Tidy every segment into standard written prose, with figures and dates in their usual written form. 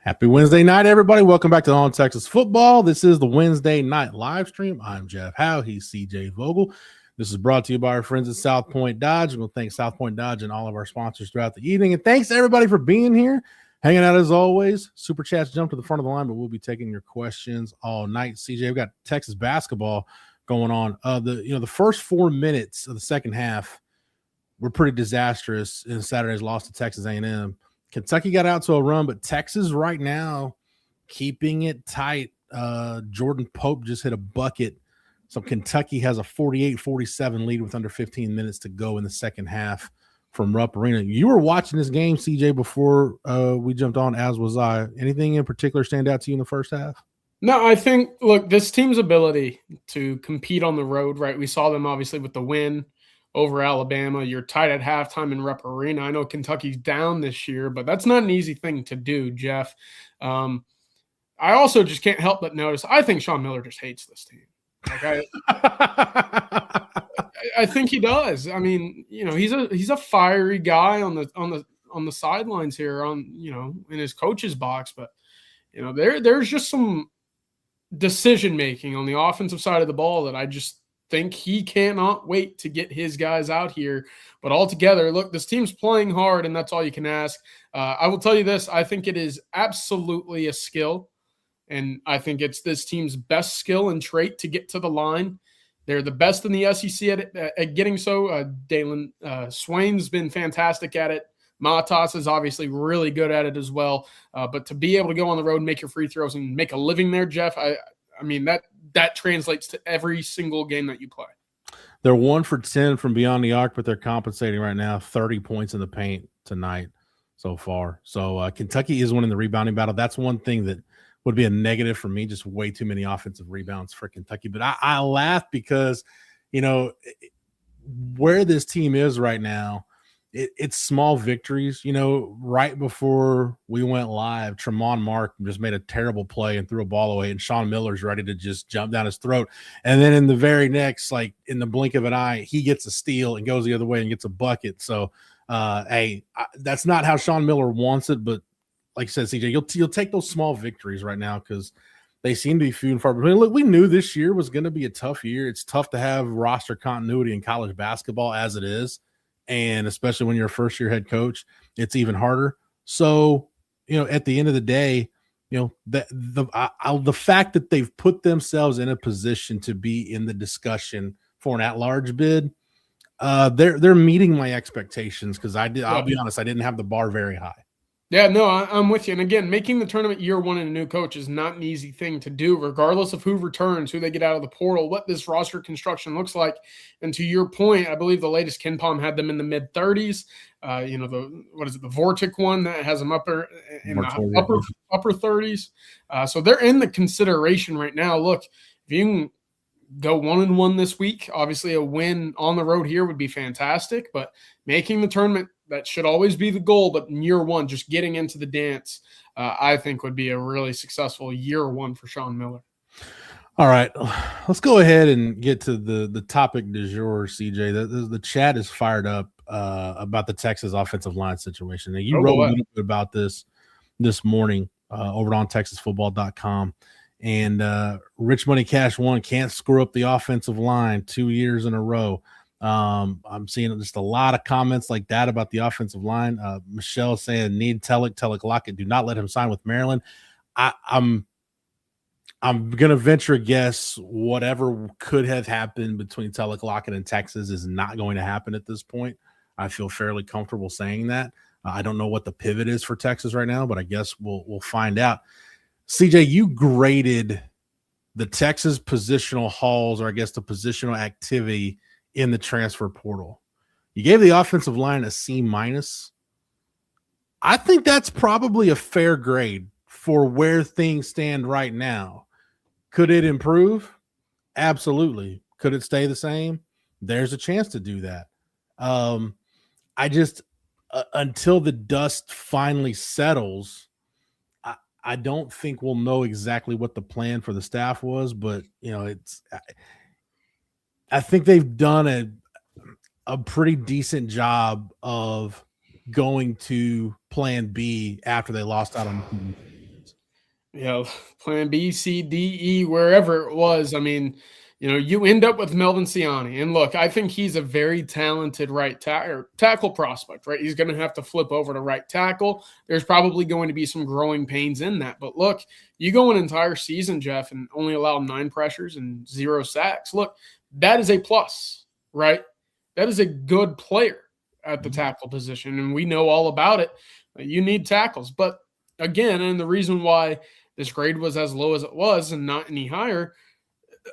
Happy Wednesday night, everybody. Welcome back to On Texas Football. This is the Wednesday night live stream. I'm Jeff Howe. He's CJ Vogel. This is brought to you by our friends at South Point Dodge. And we'll thank South Point Dodge and all of our sponsors throughout the evening. And thanks everybody for being here, hanging out as always. Super Chats jump to the front of the line, but we'll be taking your questions all night. CJ, we've got Texas basketball going on. The first 4 minutes of the second half were pretty disastrous in Saturday's loss to Texas A&M. Kentucky got out to a run, but Texas right now keeping it tight. Jordan Pope just hit a bucket. So Kentucky has a 48-47 lead with under 15 minutes to go in the second half from Rupp Arena. You were watching this game, CJ, before we jumped on, as was I. Anything in particular stand out to you in the first half? No, I think, look, this team's ability to compete on the road, right? We saw them obviously with the win over Alabama. You're tied at halftime in Rupp Arena. I know Kentucky's down this year, but that's not an easy thing to do, Jeff. I also just can't help but notice, I think Sean Miller just hates this team. Okay. I think he does. I mean, he's a fiery guy on the sidelines here in his coach's box, but there's just some decision making on the offensive side of the ball that I just think he cannot wait to get his guys out here. But altogether, look, this team's playing hard, and that's all you can ask. I will tell you this. I think it is absolutely a skill, and I think it's this team's best skill and trait to get to the line. They're the best in the SEC at getting so. Dalen Swain's been fantastic at it. Matas is obviously really good at it as well. But to be able to go on the road and make your free throws and make a living there, Jeff, I mean, that translates to every single game that you play. They're 1 for 10 from beyond the arc, but they're compensating right now 30 points in the paint tonight so far. So Kentucky is winning the rebounding battle. That's one thing that would be a negative for me, just way too many offensive rebounds for Kentucky. But I laugh because, where this team is right now, it's small victories. Right before we went live, Tremont Mark just made a terrible play and threw a ball away, and Sean Miller's ready to just jump down his throat. And then in the very next, like in the blink of an eye, he gets a steal and goes the other way and gets a bucket. So, that's not how Sean Miller wants it. But like I said, CJ, you'll take those small victories right now because they seem to be few and far between. Look, we knew this year was going to be a tough year. It's tough to have roster continuity in college basketball as it is. And especially when you're a first-year head coach, it's even harder. So, at the end of the day, the fact that they've put themselves in a position to be in the discussion for an at-large bid, they're meeting my expectations because I'll be honest, I didn't have the bar very high. Yeah, no, I'm with you. And again, making the tournament year one in a new coach is not an easy thing to do, regardless of who returns, who they get out of the portal, what this roster construction looks like. And to your point, I believe the latest Ken Palm had them in the mid-30s. The Vortic one that has them upper 30s. So they're in the consideration right now. Look, if you can go 1-1 this week, obviously a win on the road here would be fantastic. But making the tournament, that should always be the goal, but in year one, just getting into the dance, I think would be a really successful year one for Sean Miller. All right, let's go ahead and get to the topic du jour, CJ. The chat is fired up about the Texas offensive line situation. Now, you wrote a little bit about this morning over on TexasFootball.com. And Rich Money Cash 1 can't screw up the offensive line 2 years in a row. I'm seeing just a lot of comments like that about the offensive line. Michelle saying need Telek Lockett. Do not let him sign with Maryland. I'm gonna venture a guess whatever could have happened between Telek Lockett and Texas is not going to happen at this point. I feel fairly comfortable saying that. I don't know what the pivot is for Texas right now, but I guess we'll find out. CJ, you graded the Texas positional hauls, or I guess the positional activity in the transfer portal. You gave the offensive line a C-. I think that's probably a fair grade for where things stand right now. Could it improve? Absolutely. Could it stay the same? There's a chance to do that. I just until the dust finally settles, I don't think we'll know exactly what the plan for the staff was, but I think they've done a pretty decent job of going to plan B after they lost out on plan B, C, D, E, wherever it was. I mean, you end up with Melvin Ciani. And look, I think he's a very talented right tackle prospect, right? He's going to have to flip over to right tackle. There's probably going to be some growing pains in that. But look, you go an entire season, Jeff, and only allow 9 pressures and 0 sacks. Look, that is a plus, right? That is a good player at the tackle position. And we know all about it. You need tackles. But again, and the reason why this grade was as low as it was and not any higher,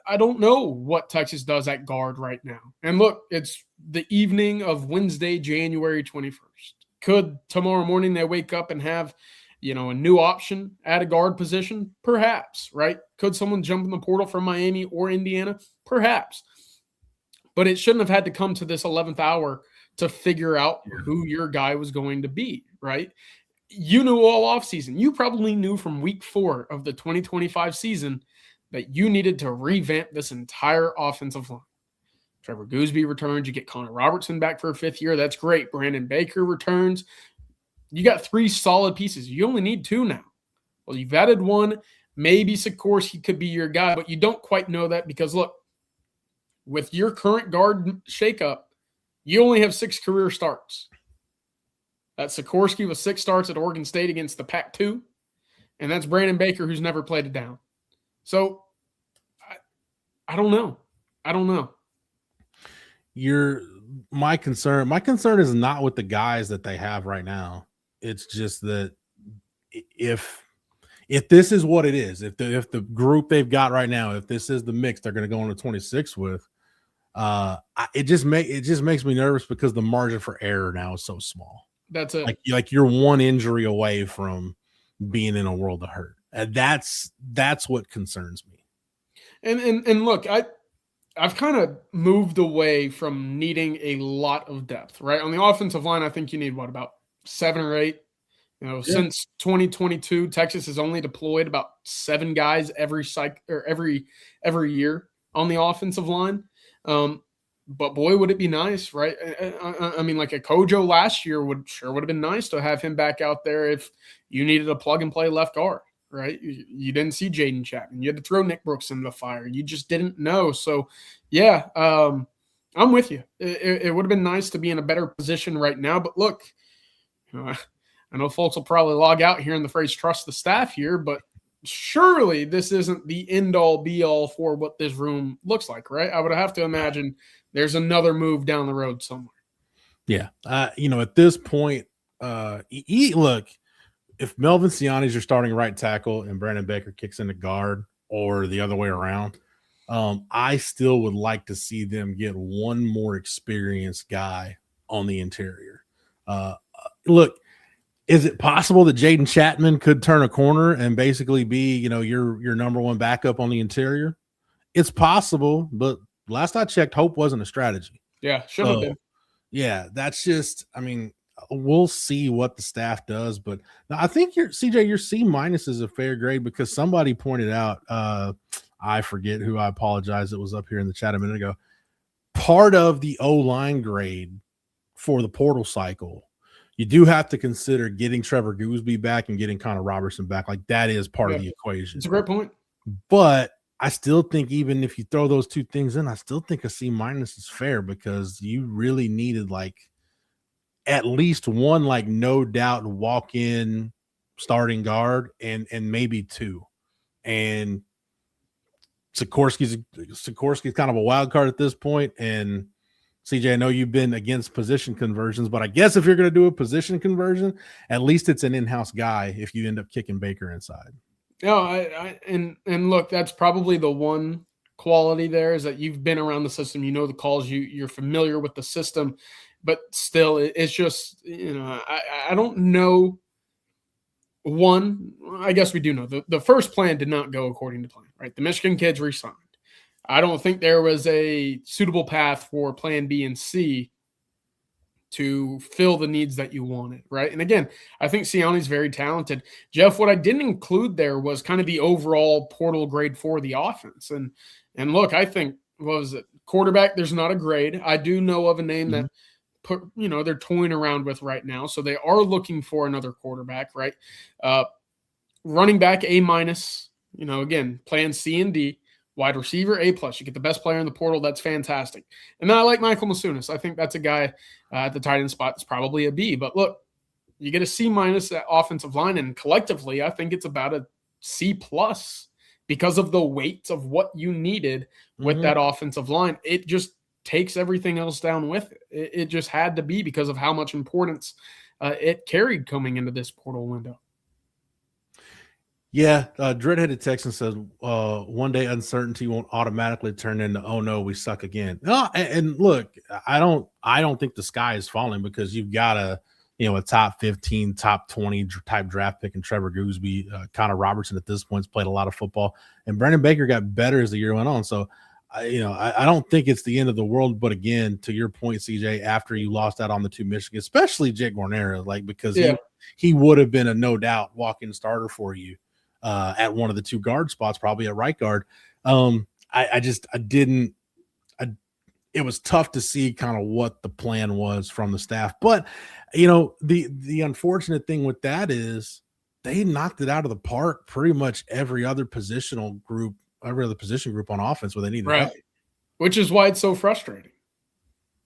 I don't know what Texas does at guard right now. And look, it's the evening of Wednesday, January 21st. Could tomorrow morning they wake up and have, a new option at a guard position? Perhaps, right? Could someone jump in the portal from Miami or Indiana? Perhaps. But it shouldn't have had to come to this 11th hour to figure out who your guy was going to be, right? You knew all offseason. You probably knew from week 4 of the 2025 season that you needed to revamp this entire offensive line. Trevor Goosby returns. You get Connor Robertson back for a 5th year. That's great. Brandon Baker returns. You got 3 solid pieces. You only need 2 now. Well, you've added 1. Maybe Sikorsky could be your guy, but you don't quite know that because, look, with your current guard shakeup, you only have 6 career starts. That's Sikorsky with 6 starts at Oregon State against the Pac-2, and that's Brandon Baker, who's never played it down. So, I don't know. My concern is not with the guys that they have right now. It's just that if this is what it is, if the group they've got right now, if this is the mix they're going to go into 26 with, it just makes me nervous because the margin for error now is so small. That's it. Like you're 1 injury away from being in a world of hurt. And that's what concerns me. And look, I've kind of moved away from needing a lot of depth, right? On the offensive line, I think you need about 7 or 8. Since 2022, Texas has only deployed about 7 guys every year on the offensive line. But boy, would it be nice, right? I mean, like a Kojo last year would have been nice to have him back out there if you needed a plug and play left guard, right? You didn't see Jaden Chapman. You had to throw Nick Brooks into the fire. You just didn't know. So, yeah, I'm with you. It would have been nice to be in a better position right now. But look, I know folks will probably log out hearing the phrase "trust the staff" here, but surely this isn't the end-all, be-all for what this room looks like, right? I would have to imagine there's another move down the road somewhere. Yeah. At this point, look, if Melvin Ciani's your starting right tackle and Brandon Baker kicks into guard or the other way around, I still would like to see them get 1 more experienced guy on the interior. Look, is it possible that Jaden Chapman could turn a corner and basically be, your number 1 backup on the interior? It's possible, but last I checked, hope wasn't a strategy. Yeah, should have been. Yeah, that's just, we'll see what the staff does, but I think your C minus is a fair grade because somebody pointed out, I forget who, I apologize, it was up here in the chat a minute ago. Part of the O-line grade for the portal cycle, you do have to consider getting Trevor Goosby back and getting Connor Robertson back. Like that is part of the equation. It's a great point. But I still think even if you throw those 2 things in, I still think a C minus is fair because you really needed at least 1, no doubt walk in starting guard and maybe 2. And Sikorsky's kind of a wild card at this point. And CJ, I know you've been against position conversions, but I guess if you're going to do a position conversion, at least it's an in-house guy if you end up kicking Baker inside. No, and look, that's probably the one quality there is that you've been around the system. You know the calls, you're familiar with the system, but still it's just, I don't know. One, I guess we do know the first plan did not go according to plan, right? The Michigan kids re-signed. I don't think there was a suitable path for plan B and C to fill the needs that you wanted, right? And again, I think Ciani's very talented. Jeff, what I didn't include there was kind of the overall portal grade for the offense. And look, I think, what was it? Quarterback, there's not a grade. I do know of a name that they're toying around with right now. So they are looking for another quarterback, right? running back A-, again, plan C and D. Wide receiver A+. You get the best player in the portal. That's fantastic. And then I like Michael Masunas. I think that's a guy at the tight end spot that's probably a B. But look, you get a C- at offensive line, and collectively, I think it's about a C+ because of the weight of what you needed with that offensive line. It just takes everything else down with it. It just had to be because of how much importance it carried coming into this portal window. Yeah, Dreadheaded Texan says one day uncertainty won't automatically turn into oh no, we suck again. No, and look, I don't think the sky is falling because you've got a top 15, top 20 type draft pick in Trevor Gooseby. Connor Robertson at this point has played a lot of football, and Brandon Baker got better as the year went on. So I don't think it's the end of the world. But again, to your point, CJ, after you lost out on the two Michigan, especially Jake Guarnera, because he would have been a no doubt walk-in starter for you. At one of the two guard spots, probably at right guard. It was tough to see kind of what the plan was from the staff. But, the unfortunate thing with that is they knocked it out of the park pretty much every other position group on offense where they needed help. Which is why it's so frustrating.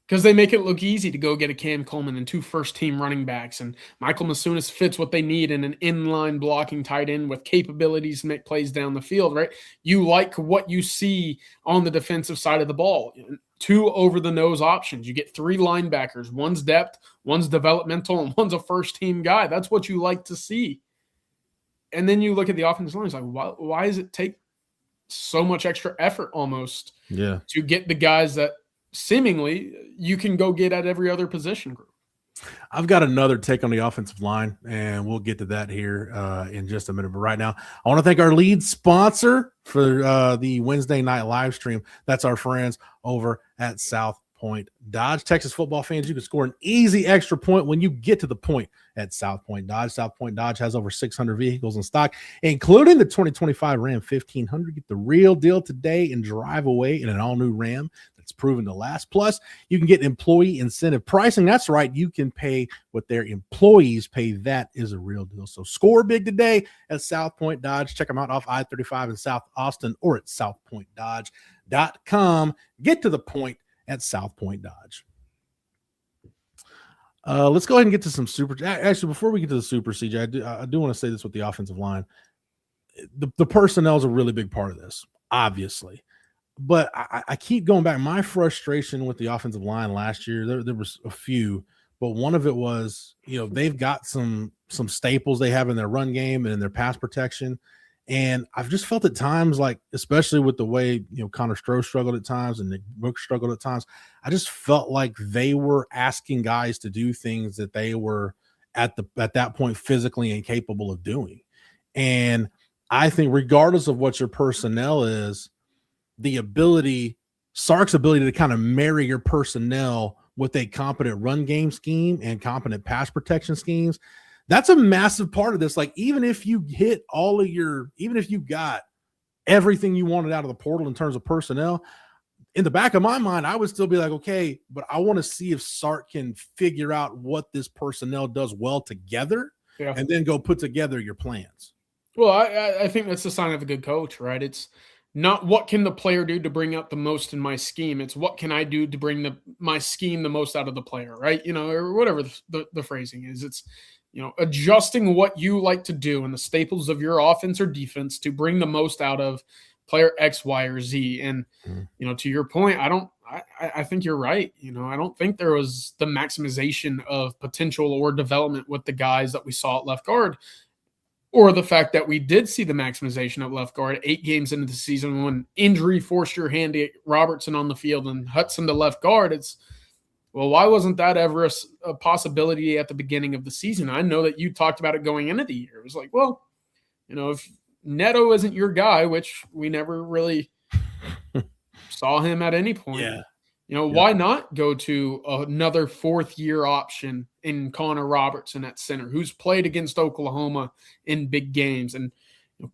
Because they make it look easy to go get a Cam Coleman and two first-team running backs, and Michael Masunas fits what they need in an inline blocking tight end with capabilities to make plays down the field, right? You like what you see on the defensive side of the ball. Two over-the-nose options. You get three linebackers. One's depth, one's developmental, and one's a first-team guy. That's what you like to see. And then you look at the offensive line. It's like, why does it take so much extra effort almost to get the guys that seemingly you can go get at every other position group? I've got another take on the offensive line, and we'll get to that here in just a minute. But right now, I want to thank our lead sponsor for the Wednesday night live stream. That's our friends over at South Point Dodge. Texas football fans, you can score an easy extra point when you get to the point at South Point Dodge. South Point Dodge has over 600 vehicles in stock, including the 2025 Ram 1500. Get the real deal today and drive away in an all-new Ram that's proven to last. Plus, you can get employee incentive pricing. That's right. You can pay what their employees pay. That is a real deal. So score big today at South Point Dodge. Check them out off I-35 in South Austin or at southpointdodge.com. Get to the point at South Point Dodge. Let's go ahead and get to some super. Actually, before we get to the super, CJ, I do want to say this with the offensive line. The personnel is a really big part of this, obviously. But I keep going back. My frustration with the offensive line last year, there was a few, but one of it was, they've got some staples they have in their run game and in their pass protection. And I've just felt at times, especially with the way, Connor Stroh struggled at times and Nick Brooks struggled at times, I just felt like they were asking guys to do things that they were at that point physically incapable of doing. And I think regardless of what your personnel is, Sark's ability to kind of marry your personnel with a competent run game scheme and competent pass protection schemes, that's a massive part of this. Even if you hit even if you got everything you wanted out of the portal in terms of personnel, in the back of my mind, I would still be like, okay, but I want to see if Sark can figure out what this personnel does well together and then go put together your plans. Well, I think that's a sign of a good coach, right? It's not what can the player do to bring out the most in my scheme. It's what can I do to bring my scheme the most out of the player, right? Or whatever the phrasing is. It's, adjusting what you like to do and the staples of your offense or defense to bring the most out of player X, Y, or Z. And, to your point, I think you're right. I don't think there was the maximization of potential or development with the guys that we saw at left guard, or the fact that we did see the maximization at left guard 8 games into the season when injury forced your hand to get Robertson on the field and Hudson to left guard. It's, well, why wasn't that ever a possibility at the beginning of the season? I know that you talked about it going into the year. It was like, well, if Neto isn't your guy, which we never really saw him at any point, why not go to another fourth-year option in Connor Robertson at center, who's played against Oklahoma in big games, and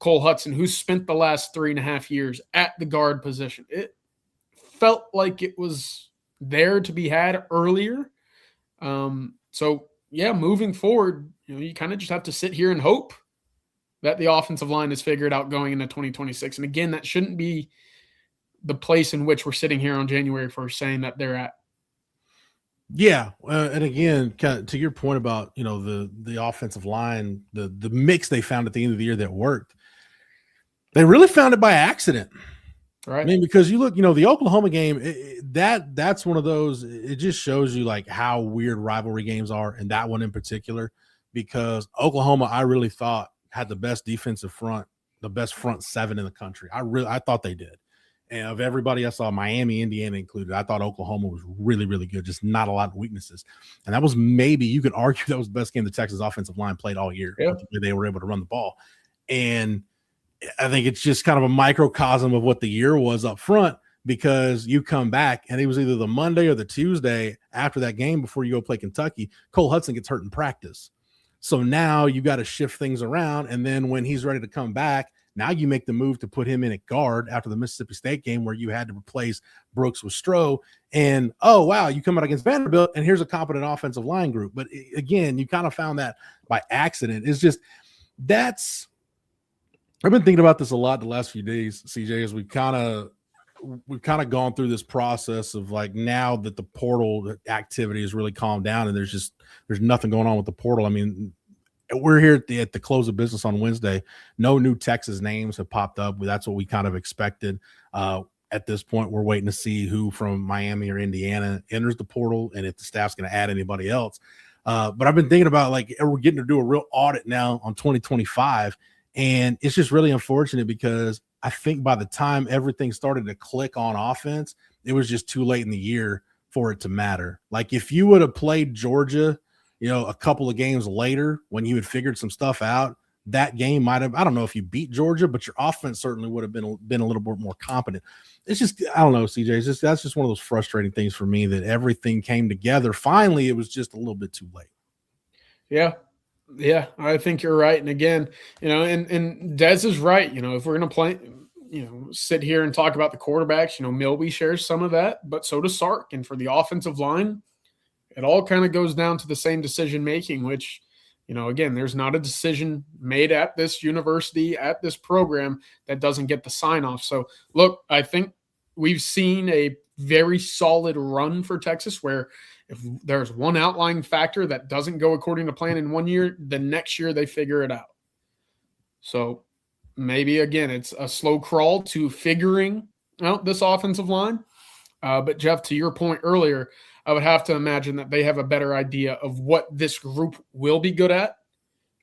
Cole Hudson, who's spent the last 3.5 years at the guard position. It felt like it was there to be had earlier. So moving forward, you kind of just have to sit here and hope that the offensive line is figured out going into 2026. And again, that shouldn't be the place in which we're sitting here on January 1st saying that they're at. Yeah, and again, to your point about the offensive line, the mix they found at the end of the year that worked, they really found it by accident. Right. I mean, because you look, the Oklahoma game, that's one of those. It just shows you like how weird rivalry games are, and that one in particular, because Oklahoma, I really thought had the best defensive front, the best front seven in the country. I thought they did. And of everybody I saw, Miami, Indiana included, I thought Oklahoma was really, really good, just not a lot of weaknesses. And that was maybe, you could argue that was the best game the Texas offensive line played all year. Yeah. They were able to run the ball. And I think it's just kind of a microcosm of what the year was up front, because you come back and it was either the Monday or the Tuesday after that game before you go play Kentucky, Cole Hudson gets hurt in practice. So now you got to shift things around. And then when he's ready to come back, now you make the move to put him in at guard after the Mississippi State game where you had to replace Brooks with Stroh. And, oh, wow, you come out against Vanderbilt and here's a competent offensive line group. But again, you kind of found that by accident. It's just I've been thinking about this a lot the last few days, CJ, as we've kind of gone through this process of like, now that the portal activity has really calmed down and there's nothing going on with the portal. I mean, we're here at the close of business on Wednesday. No new Texas names have popped up. That's what we kind of expected. At this point, we're waiting to see who from Miami or Indiana enters the portal and if the staff's going to add anybody else. But I've been thinking about, like, we're getting to do a real audit now on 2025. And it's just really unfortunate because I think by the time everything started to click on offense, it was just too late in the year for it to matter. Like, if you would have played Georgia, a couple of games later when you had figured some stuff out, that game might have, I don't know if you beat Georgia, but your offense certainly would have been a little bit more competent. It's just, I don't know, CJ, that's just one of those frustrating things for me, that everything came together. Finally, it was just a little bit too late. Yeah, I think you're right. And again, and Dez is right. If we're going to play, sit here and talk about the quarterbacks, Milby shares some of that, but so does Sark. And for the offensive line, it all kind of goes down to the same decision-making, which, again, there's not a decision made at this university, at this program, that doesn't get the sign-off. So, look, I think we've seen a very solid run for Texas where if there's one outlying factor that doesn't go according to plan in one year, the next year they figure it out. So maybe, again, it's a slow crawl to figuring out this offensive line. But, Jeff, to your point earlier, I would have to imagine that they have a better idea of what this group will be good at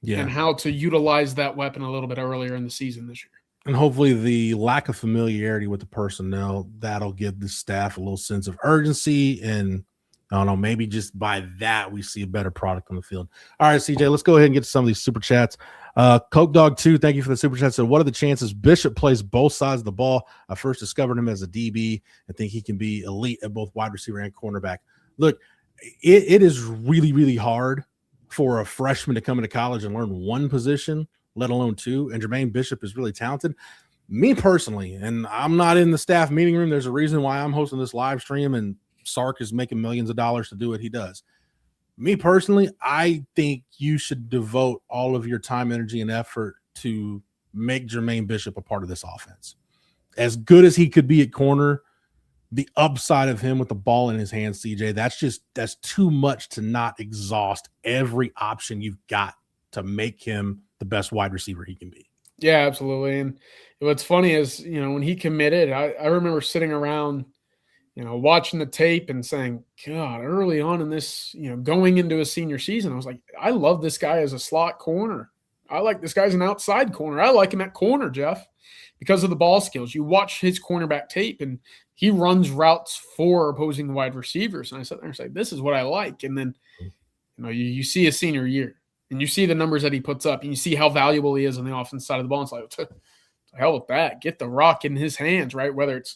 and how to utilize that weapon a little bit earlier in the season this year. And hopefully the lack of familiarity with the personnel, that'll give the staff a little sense of urgency. And I don't know, maybe just by that we see a better product on the field. All right, CJ, let's go ahead and get to some of these super chats. Coke Dog 2, thank you for the super chat. So what are the chances Bishop plays both sides of the ball? I first discovered him as a DB. I think he can be elite at both wide receiver and cornerback. Look, it is really, really hard for a freshman to come into college and learn one position, let alone two. And Jermaine Bishop is really talented. Me personally, and I'm not in the staff meeting room, there's a reason why I'm hosting this live stream and Sark is making millions of dollars to do what he does. Me personally, I think you should devote all of your time, energy, and effort to make Jermaine Bishop a part of this offense. As good as he could be at corner, the upside of him with the ball in his hands, CJ, that's too much to not exhaust every option you've got to make him the best wide receiver he can be. Yeah, absolutely. And what's funny is, when he committed, I remember sitting around, watching the tape and saying, God, early on in this, going into his senior season, I was like, I love this guy as a slot corner. I like this guy as an outside corner. I like him at corner, Jeff, because of the ball skills. You watch his cornerback tape and he runs routes for opposing wide receivers. And I sat there and said, this is what I like. And then, you see his senior year and you see the numbers that he puts up and you see how valuable he is on the offense side of the ball. It's like, to hell with that. Get the rock in his hands, right? Whether it's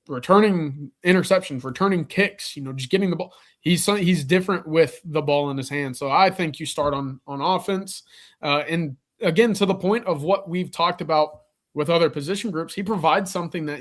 returning interceptions, returning kicks, just getting the ball. He's different with the ball in his hand. So I think you start on offense. And again, to the point of what we've talked about with other position groups, he provides something that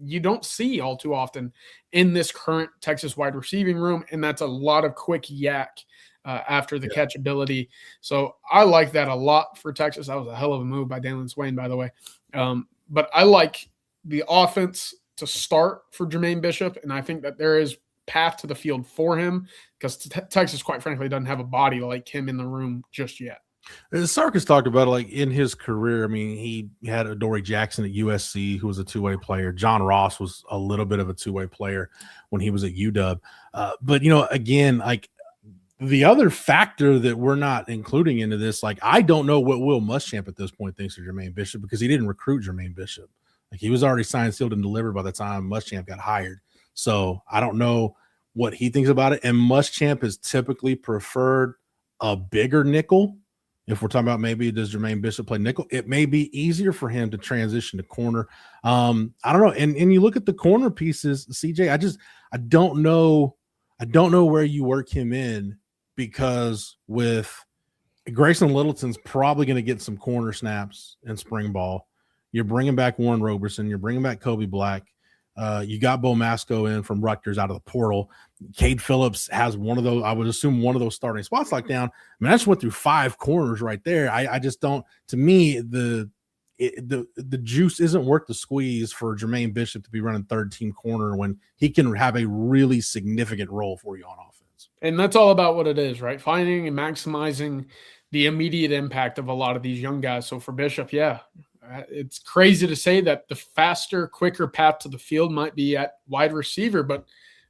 you don't see all too often in this current Texas wide receiving room, and that's a lot of quick yak after the catchability. So I like that a lot for Texas. That was a hell of a move by Dalen Swain, by the way. But I like the offense to start for Jermaine Bishop, and I think that there is path to the field for him because Texas, quite frankly, doesn't have a body like him in the room just yet. Sarkis talked about it, like in his career. I mean, he had Adoree Jackson at USC, who was a two-way player. John Ross was a little bit of a two-way player when he was at UW. But, you know, again, like the other factor that we're not including into this, like I don't know what Will Muschamp at this point thinks of Jermaine Bishop because he didn't recruit Jermaine Bishop. Like he was already signed, sealed, and delivered by the time Muschamp got hired. So I don't know what he thinks about it. And Muschamp has typically preferred a bigger nickel. If we're talking about maybe does Jermaine Bishop play nickel, it may be easier for him to transition to corner. I don't know. And you look at the corner pieces, CJ, I don't know where you work him in because with Grayson Littleton's probably going to get some corner snaps in spring ball. You're bringing back Warren Roberson. You're bringing back Kobe Black. You got Bo Masco in from Rutgers out of the portal. Cade Phillips has one of those, I would assume one of those starting spots locked down. I mean, I just went through 5 corners right there. I just don't, to me, the juice isn't worth the squeeze for Jermaine Bishop to be running third team corner when he can have a really significant role for you on offense. And that's all about what it is, right? Finding and maximizing the immediate impact of a lot of these young guys. So for Bishop, yeah, it's crazy to say that the faster, quicker path to the field might be at wide receiver, but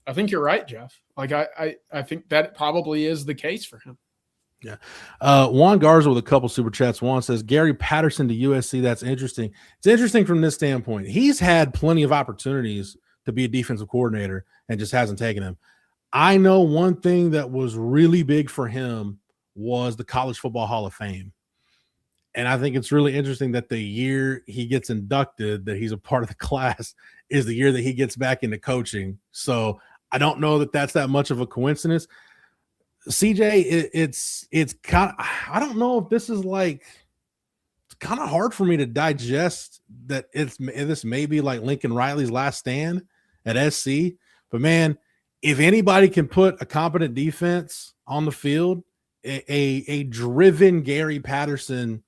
I think you're right, Jeff. Like I think that probably is the case for him. Yeah. Juan Garza with a couple super chats. Juan says Gary Patterson to USC. That's interesting. It's interesting from this standpoint. He's had plenty of opportunities to be a defensive coordinator and just hasn't taken them. I know one thing that was really big for him was the College Football Hall of Fame. And I think it's really interesting that the year he gets inducted, that he's a part of the class, is the year that he gets back into coaching. So I don't know that that's that much of a coincidence. CJ, it's kind of, I don't know if this is like, it's kind of hard for me to digest that this may be like Lincoln Riley's last stand at SC. But man, if anybody can put a competent defense on the field, a driven Gary Patterson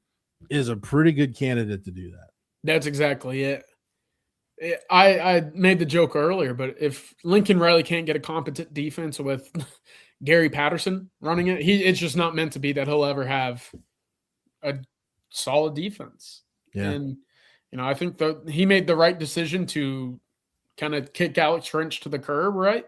is a pretty good candidate to do that. That's exactly it. I made the joke earlier, but if Lincoln Riley can't get a competent defense with Gary Patterson running it, it's just not meant to be that he'll ever have a solid defense. Yeah. And, you know, I think that he made the right decision to kind of kick Alex French to the curb, right?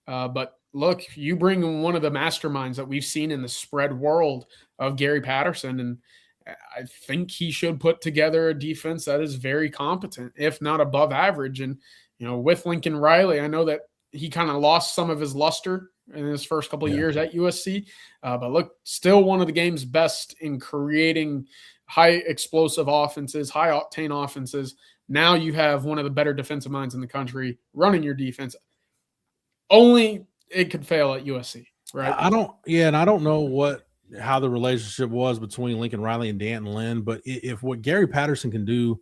But look, you bring one of the masterminds that we've seen in the spread world of Gary Patterson, and I think he should put together a defense that is very competent, if not above average. And, you know, with Lincoln Riley, I know that he kind of lost some of his luster in his first couple of years at USC. But look, still one of the game's best in creating high explosive offenses, high octane offenses. Now you have one of the better defensive minds in the country running your defense. Only it could fail at USC, right? And I don't know how the relationship was between Lincoln Riley and Danton Lynn, but if what Gary Patterson can do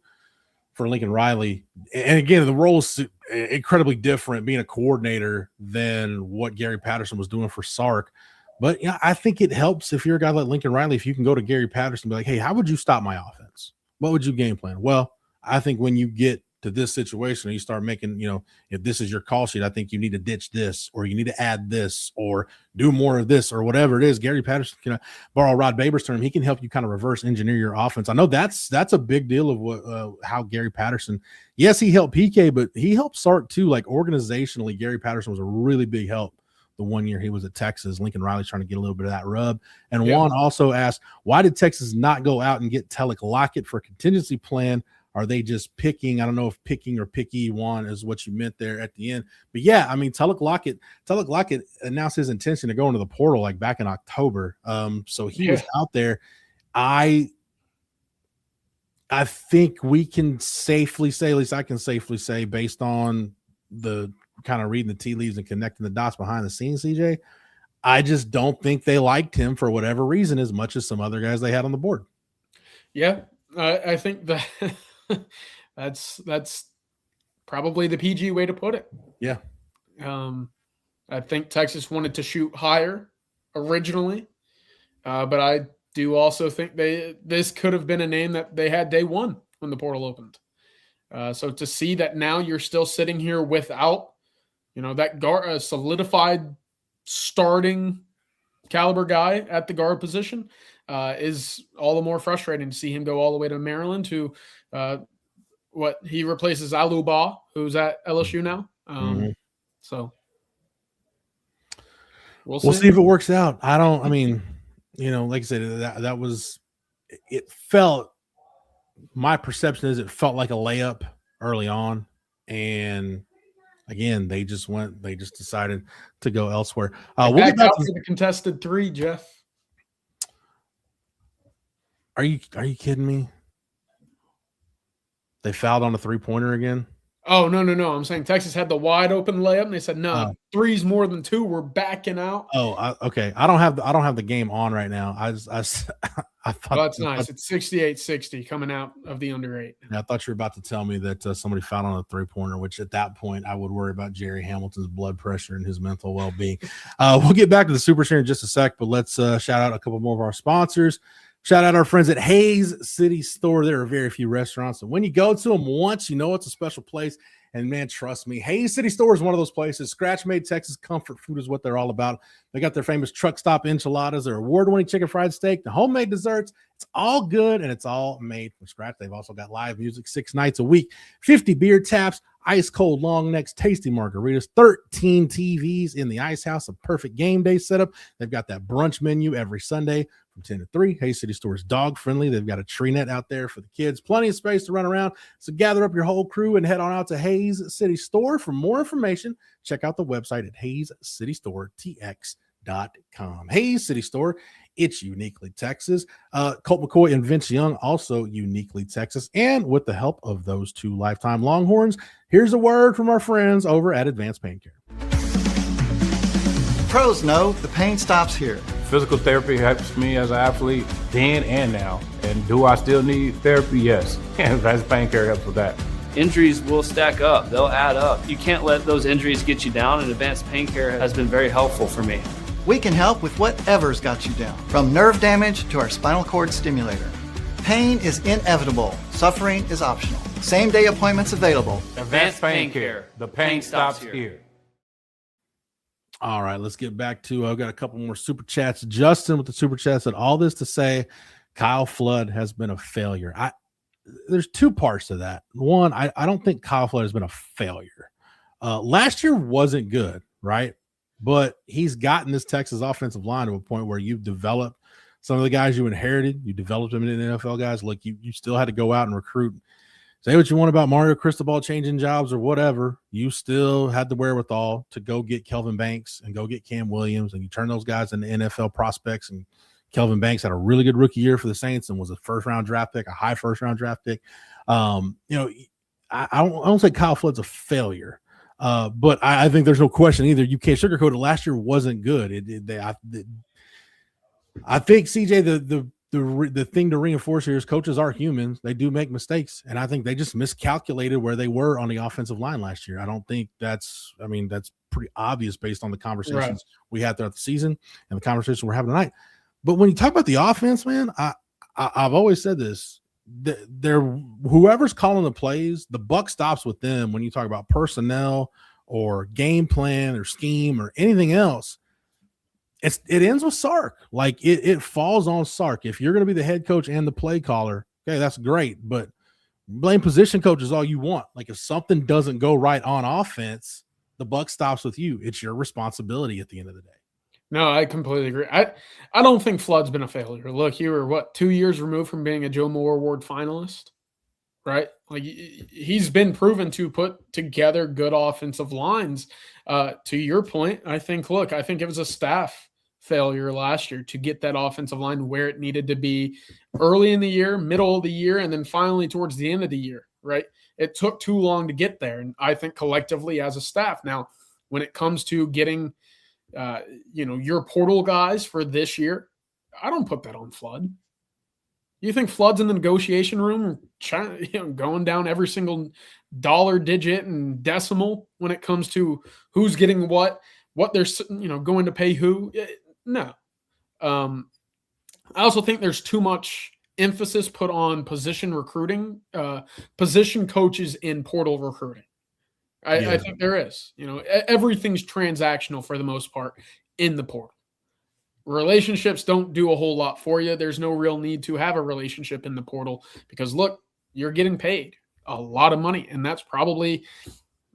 for Lincoln Riley, and again, the role is incredibly different being a coordinator than what Gary Patterson was doing for Sark. But yeah, I think it helps if you're a guy like Lincoln Riley, if you can go to Gary Patterson and be like, hey, how would you stop my offense? What would you game plan? Well, I think when you get to this situation and you start making, you know, if this is your call sheet, I think you need to ditch this, or you need to add this, or do more of this, or whatever it is. Gary Patterson can borrow Rod Baber's term. He can help you kind of reverse engineer your offense. I know that's a big deal of what how Gary Patterson. Yes, he helped PK, but he helped Sark too. Like organizationally, Gary Patterson was a really big help. The 1 year he was at Texas, Lincoln Riley's trying to get a little bit of that rub. And Juan also asked, why did Texas not go out and get Telek Lockett for a contingency plan? Are they just picking? I don't know if picking or picky one is what you meant there at the end. But yeah, I mean, Telek Lockett announced his intention to go into the portal like back in October. So he was out there. I think we can safely say, at least I can safely say, based on the kind of reading the tea leaves and connecting the dots behind the scenes, CJ, I just don't think they liked him for whatever reason as much as some other guys they had on the board. Yeah, I think that that's probably the PG way to put it. Yeah. I think Texas wanted to shoot higher originally, but I do also think this could have been a name that they had day one when the portal opened. So to see that now you're still sitting here without, that guard, solidified starting caliber guy at the guard position is all the more frustrating to see him go all the way to Maryland to what he replaces Aluba, who's at LSU now. So we'll see if it works out. I mean, like I said, that was, it felt, my perception is it felt like a layup early on. And again, they just decided to go elsewhere. We'll get back to the contested 3, Jeff. Are you kidding me? They fouled on a 3-pointer again? Oh, no. I'm saying Texas had the wide open layup, and they said, no, 3's more than 2. We're backing out. Oh, okay. I don't have the game on right now. I thought that's nice. It's 68-60 coming out of the under 8. I thought you were about to tell me that somebody fouled on a 3-pointer, which at that point I would worry about Jerry Hamilton's blood pressure and his mental well-being. We'll get back to the Super Share in just a sec, but let's shout out a couple more of our sponsors. Shout out our friends at Hayes City Store. There are very few restaurants, and when you go to them once, you know it's a special place. And man, trust me, Hayes City Store is one of those places. Scratch-made Texas comfort food is what they're all about. They got their famous truck stop enchiladas, their award-winning chicken fried steak, the homemade desserts. It's all good, and it's all made from scratch. They've also got live music 6 nights a week, 50 beer taps, ice-cold long necks, tasty margaritas, 13 TVs in the ice house, a perfect game day setup. They've got that brunch menu every Sunday from 10 to 3. Hayes City Store is dog-friendly. They've got a tree net out there for the kids. Plenty of space to run around. So gather up your whole crew and head on out to Hayes City Store. For more information, check out the website at HayesCityStoreTX.com. Hayes City Store, it's uniquely Texas. Colt McCoy and Vince Young, also uniquely Texas. And with the help of those 2 lifetime Longhorns, here's a word from our friends over at Advanced Pain Care. Pros know the pain stops here. Physical therapy helps me as an athlete then and now. And do I still need therapy? Yes. And Advanced Pain Care helps with that. Injuries will stack up. They'll add up. You can't let those injuries get you down, and Advanced Pain Care has been very helpful for me. We can help with whatever's got you down, from nerve damage to our spinal cord stimulator. Pain is inevitable. Suffering is optional. Same-day appointments available. Advanced Pain Care. The pain stops here. All right, let's get back to, I've got a couple more super chats. Justin with the super chat said, all this to say Kyle Flood has been a failure. There's 2 parts to that. One, I don't think Kyle Flood has been a failure. Last year wasn't good, right? But he's gotten this Texas offensive line to a point where you've developed some of the guys you inherited. You developed them into the NFL guys. Look, you still had to go out and recruit. Say what you want about Mario Cristobal changing jobs or whatever. You still had the wherewithal to go get Kelvin Banks and go get Cam Williams, and you turn those guys into NFL prospects. And Kelvin Banks had a really good rookie year for the Saints and was a first-round draft pick, a high first-round draft pick. I don't say Kyle Flood's a failure. But I think there's no question either. You can't sugarcoat it. Last year wasn't good. I think, CJ, the thing to reinforce here is coaches are humans. They do make mistakes, and I think they just miscalculated where they were on the offensive line last year. I don't think that's pretty obvious based on the conversations we had throughout the season and the conversation we're having tonight. But when you talk about the offense, man, I've always said this. Whoever's calling the plays, the buck stops with them. When you talk about personnel or game plan or scheme or anything else, it ends with Sark. Like it falls on Sark. If you're going to be the head coach and the play caller, okay, that's great. But blame position coaches all you want. Like if something doesn't go right on offense, the buck stops with you. It's your responsibility at the end of the day. No, I completely agree. I don't think Flood's been a failure. Look, you were 2 years removed from being a Joe Moore Award finalist, right? Like he's been proven to put together good offensive lines. To your point, I think it was a staff failure last year to get that offensive line where it needed to be early in the year, middle of the year, and then finally towards the end of the year, right? It took too long to get there. And I think collectively as a staff, now when it comes to getting your portal guys for this year, I don't put that on Flood. You think Flood's in the negotiation room, going down every single dollar digit and decimal when it comes to who's getting what they're going to pay who? No. I also think there's too much emphasis put on position recruiting, position coaches in portal recruiting. I think there is. Everything's transactional for the most part in the portal. Relationships don't do a whole lot for you. There's no real need to have a relationship in the portal because, look, you're getting paid a lot of money, and that's probably,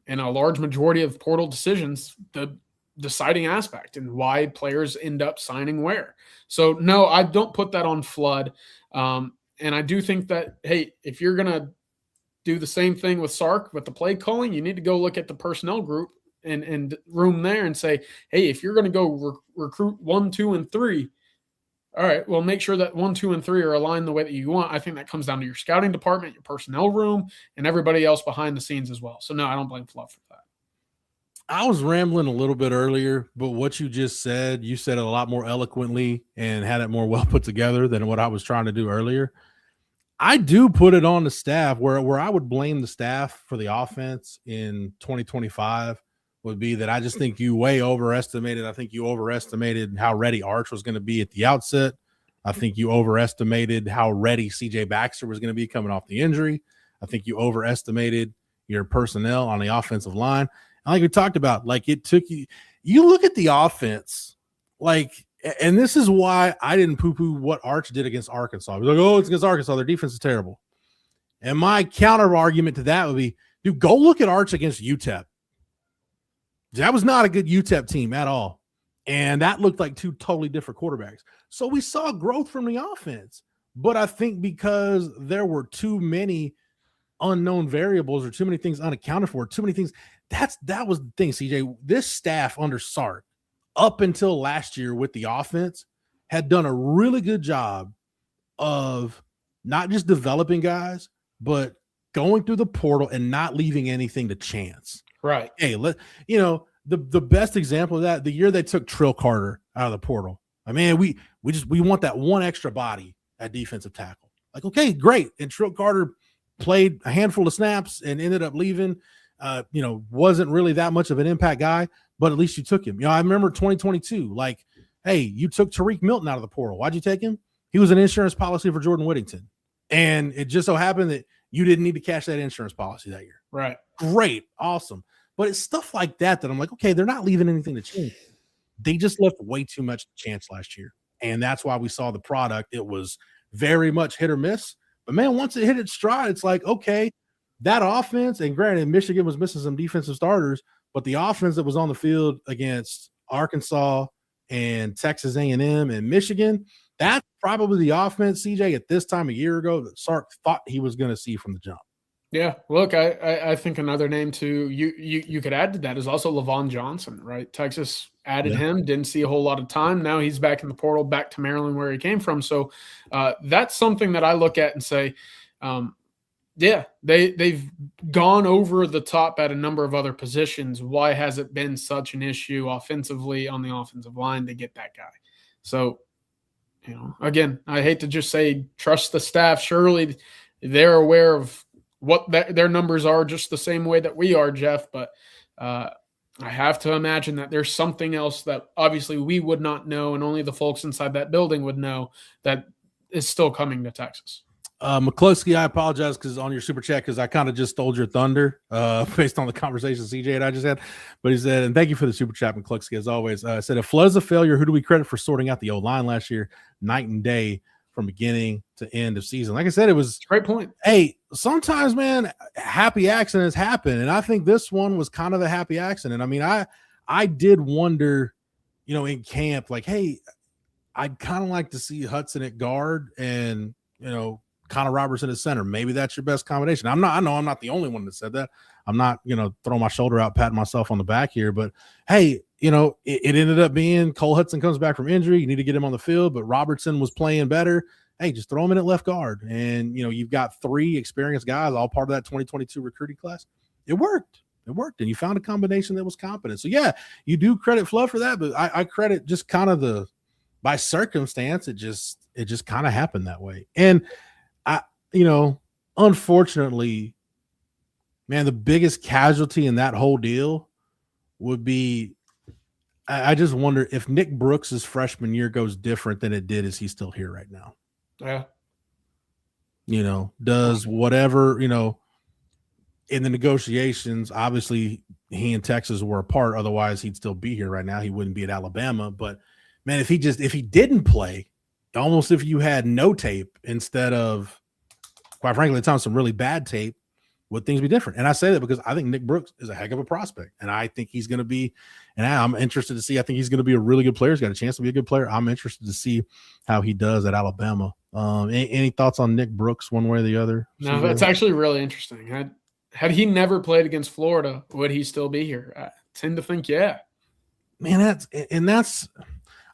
in a large majority of portal decisions, the deciding aspect and why players end up signing where. So, no, I don't put that on Flood. And I do think that, hey, if you're going to do the same thing with Sark with the play calling, you need to go look at the personnel group and room there and say, hey, if you're going to go recruit 1, 2, and 3, all right, well, make sure that 1, 2, and 3 are aligned the way that you want. I think that comes down to your scouting department, your personnel room, and everybody else behind the scenes as well. So, no, I don't blame Fluff for that. I was rambling a little bit earlier, but what you just said, you said it a lot more eloquently and had it more well put together than what I was trying to do earlier. I do put it on the staff where I would blame the staff for the offense in 2025 would be that I just think you way overestimated. I think you overestimated how ready Arch was going to be at the outset. I think you overestimated how ready CJ Baxter was going to be coming off the injury. I think you overestimated your personnel on the offensive line. And like we talked about, like it took you look at the offense, like, and this is why I didn't poo-poo what Arch did against Arkansas. I was like, oh, it's against Arkansas. Their defense is terrible. And my counter argument to that would be, dude, go look at Arch against UTEP. That was not a good UTEP team at all. And that looked like two totally different quarterbacks. So we saw growth from the offense. But I think because there were too many unknown variables or too many things unaccounted for, too many things, that was the thing, CJ. This staff under Sark, up until last year with the offense, had done a really good job of not just developing guys, but going through the portal and not leaving anything to chance. Right. Hey, the best example of that, the year they took Trill Carter out of the portal. I mean, we want that one extra body at defensive tackle. Like, okay, great. And Trill Carter played a handful of snaps and ended up leaving. Wasn't really that much of an impact guy, but at least you took him. I remember 2022, like, hey, you took Tariq Milton out of the portal. Why'd you take him? He was an insurance policy for Jordan Whittington. And it just so happened that you didn't need to cash that insurance policy that year. Right. Great. Awesome. But it's stuff like that I'm like, okay, they're not leaving anything to chance. They just left way too much chance last year. And that's why we saw the product. It was very much hit or miss. But, man, once it hit its stride, it's like, okay, that offense, and granted, Michigan was missing some defensive starters, but the offense that was on the field against Arkansas and Texas A&M and Michigan, that's probably the offense, CJ, at this time a year ago that Sark thought he was going to see from the jump. Yeah, look, I think another name to you could add to that is also Levon Johnson, right? Texas added him, didn't see a whole lot of time. Now he's back in the portal, back to Maryland where he came from. So that's something that I look at and say, they've gone over the top at a number of other positions. Why has it been such an issue offensively on the offensive line to get that guy? So, again, I hate to just say trust the staff. Surely they're aware of what their numbers are just the same way that we are, Jeff. But I have to imagine that there's something else that obviously we would not know and only the folks inside that building would know that is still coming to Texas. McCluskey, I apologize because on your super chat, because I kind of just stole your thunder based on the conversation CJ and I just had. But he said, and thank you for the super chat, McCluskey, as always. Said, if Flood is a failure, who do we credit for sorting out the old line last year? Night and day from beginning to end of season. Like I said, it was great point. Hey, sometimes, man, happy accidents happen. And I think this one was kind of a happy accident. I mean, I did wonder, in camp, like, hey, I'd kind of like to see Hudson at guard and, Connor Robertson at center. Maybe that's your best combination. I know I'm not the only one that said that. I'm not, throwing my shoulder out, patting myself on the back here, but hey, it ended up being Cole Hudson comes back from injury. You need to get him on the field, but Robertson was playing better. Hey, just throw him in at left guard. And, you've got 3 experienced guys, all part of that 2022 recruiting class. It worked. And you found a combination that was competent. So yeah, you do credit Flood for that, but I credit just kind of by circumstance, it just kind of happened that way. And unfortunately, man, the biggest casualty in that whole deal would be, I just wonder if Nick Brooks' freshman year goes different than it did. Is he still here right now? Yeah. Does whatever, in the negotiations, obviously he and Texas were apart. Otherwise he'd still be here right now. He wouldn't be at Alabama. But man, if he didn't play, almost if you had no tape instead of, quite frankly, at times some really bad tape, would things be different? And I say that because I think Nick Brooks is a heck of a prospect, and I think he's going to be, and I'm interested to see, I think he's going to be a really good player. He's got a chance to be a good player. I'm interested to see how he does at Alabama. Any thoughts on Nick Brooks one way or the other? No, that's actually really interesting. Had he never played against Florida, would he still be here? I tend to think, yeah. Man,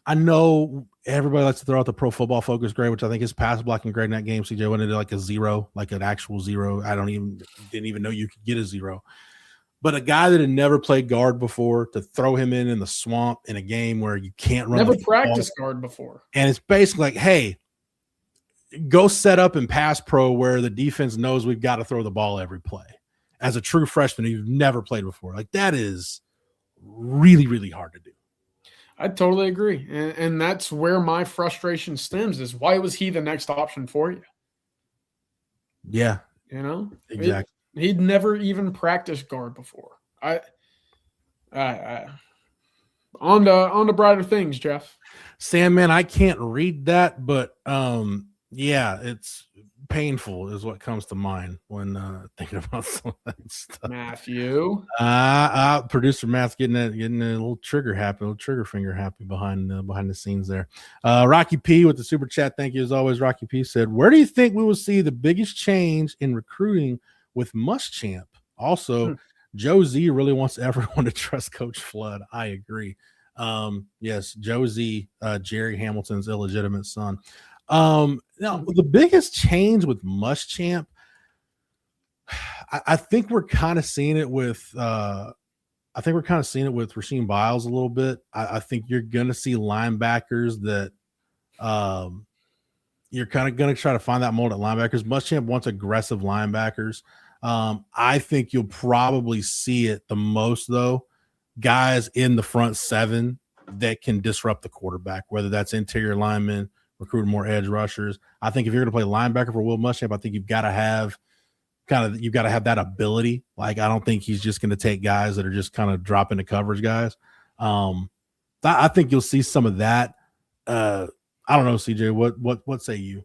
I know everybody likes to throw out the Pro Football Focus grade, which I think is pass blocking grade in that game. CJ went into like a 0, like an actual 0. I didn't even know you could get a 0. But a guy that had never played guard before, to throw him in the swamp in a game where you can't run. Never practiced guard before. And it's basically like, hey, go set up and pass pro where the defense knows we've got to throw the ball every play. As a true freshman who've never played before, like that is really, really hard to do. I totally agree. And that's where my frustration stems, is why was he the next option for you? Yeah. Exactly. He'd never even practiced guard before. On to brighter things, Jeff. Sam, man, I can't read that, but yeah, it's painful is what comes to mind when thinking about some of that stuff. Matthew, producer Matt's getting a little trigger finger happy behind the scenes there. Rocky P with the super chat, thank you as always. Rocky P said, "Where do you think we will see the biggest change in recruiting with Muschamp?" Also, Joe Z really wants everyone to trust Coach Flood. I agree. Yes, Joe Z, Jerry Hamilton's illegitimate son. Now the biggest change with Muschamp, I think we're kind of seeing it with Rasheem Biles a little bit. I think you're gonna see linebackers that you're kind of gonna try to find that mold at linebackers. Muschamp wants aggressive linebackers. I think you'll probably see it the most though, guys in the front 7 that can disrupt the quarterback, whether that's interior linemen, recruit more edge rushers. I think if you're going to play linebacker for Will Muschamp, I think you've got to have that ability. Like, I don't think he's just going to take guys that are just kind of drop into coverage guys. I think you'll see some of that. I don't know, CJ, what say you?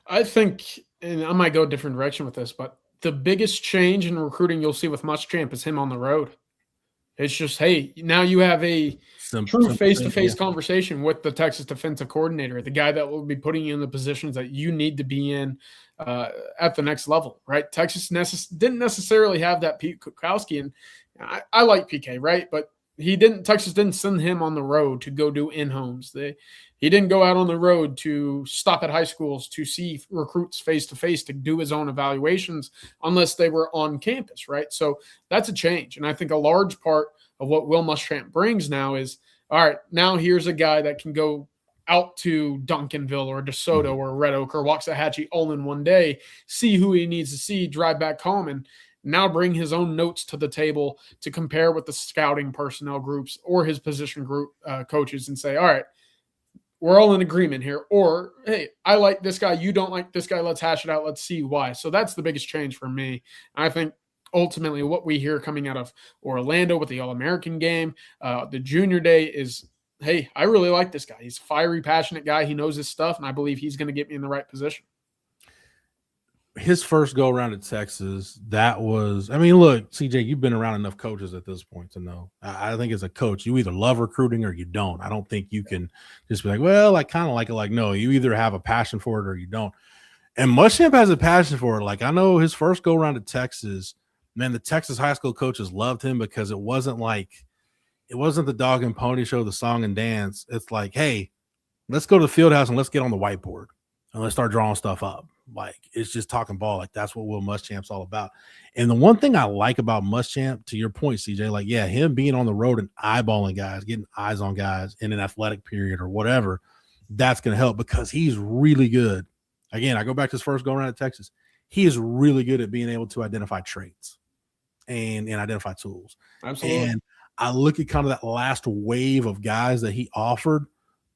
I think, and I might go a different direction with this, but the biggest change in recruiting you'll see with Muschamp is him on the road. It's just, hey, now you have a true face-to-face conversation with the Texas defensive coordinator, the guy that will be putting you in the positions that you need to be in at the next level, right? Texas didn't necessarily have that Pete Kukowski, and I like PK, right? But Texas didn't send him on the road to go do in-homes. He didn't go out on the road to stop at high schools to see recruits face-to-face to do his own evaluations unless they were on campus, right? So that's a change. And I think a large part of what Will Muschamp brings now is, all right, now here's a guy that can go out to Duncanville or DeSoto or Red Oak or Waxahachie all in one day, see who he needs to see, drive back home, and now bring his own notes to the table to compare with the scouting personnel groups or his position group coaches and say, all right, we're all in agreement here. Or, hey, I like this guy. You don't like this guy. Let's hash it out. Let's see why. So that's the biggest change for me. I think ultimately what we hear coming out of Orlando with the All-American game, the junior day is, hey, I really like this guy. He's a fiery, passionate guy. He knows his stuff, and I believe he's going to get me in the right position. His first go around at Texas, that was, I mean, look, CJ, you've been around enough coaches at this point to know. I think as a coach, you either love recruiting or you don't. I don't think you can just be like, well, I kind of like it. Like, no, you either have a passion for it or you don't. And Muschamp has a passion for it. Like, I know his first go around at Texas, man, the Texas high school coaches loved him because it wasn't the dog and pony show, the song and dance. It's like, hey, let's go to the field house and let's get on the whiteboard and let's start drawing stuff up. Like, it's just talking ball. Like, that's what Will Muschamp's all about. And the one thing I like about Muschamp, to your point, CJ, like, yeah, him being on the road and eyeballing guys, getting eyes on guys in an athletic period or whatever, that's going to help because he's really good. Again, I go back to his first go around at Texas. He is really good at being able to identify traits and identify tools. Absolutely. And I look at kind of that last wave of guys that he offered.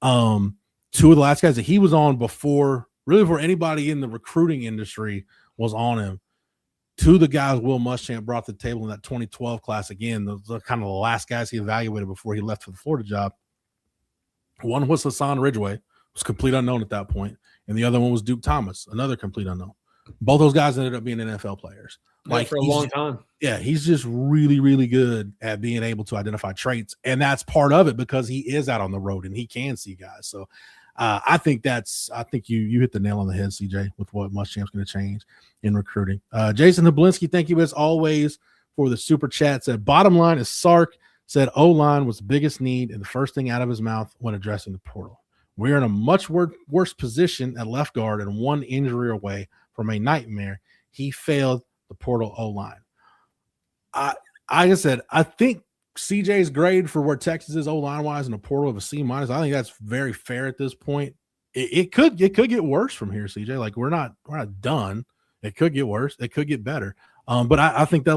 Two of the last guys that he was on before anybody in the recruiting industry was on him. Two of the guys Will Muschamp brought to the table in that 2012 class, again, those are kind of the last guys he evaluated before he left for the Florida job. One was Hassan Ridgeway, was complete unknown at that point, and the other one was Duke Thomas, another complete unknown. Both those guys ended up being NFL players. For a long time. Yeah, he's just really, really good at being able to identify traits, and that's part of it because he is out on the road and he can see guys. So I think you hit the nail on the head, CJ, with what Muschamp's going to change in recruiting. Jason Hablinski, thank you as always for the super chat. Said bottom line is Sark said O-line was the biggest need and the first thing out of his mouth when addressing the portal. We're in a much worse position at left guard and one injury away from a nightmare. He failed the portal O-line. I said, I think CJ's grade for where Texas is O-line wise in the portal of a C-. I think that's very fair at this point. It could get worse from here, CJ. Like we're not done. It could get worse. It could get better. But I think that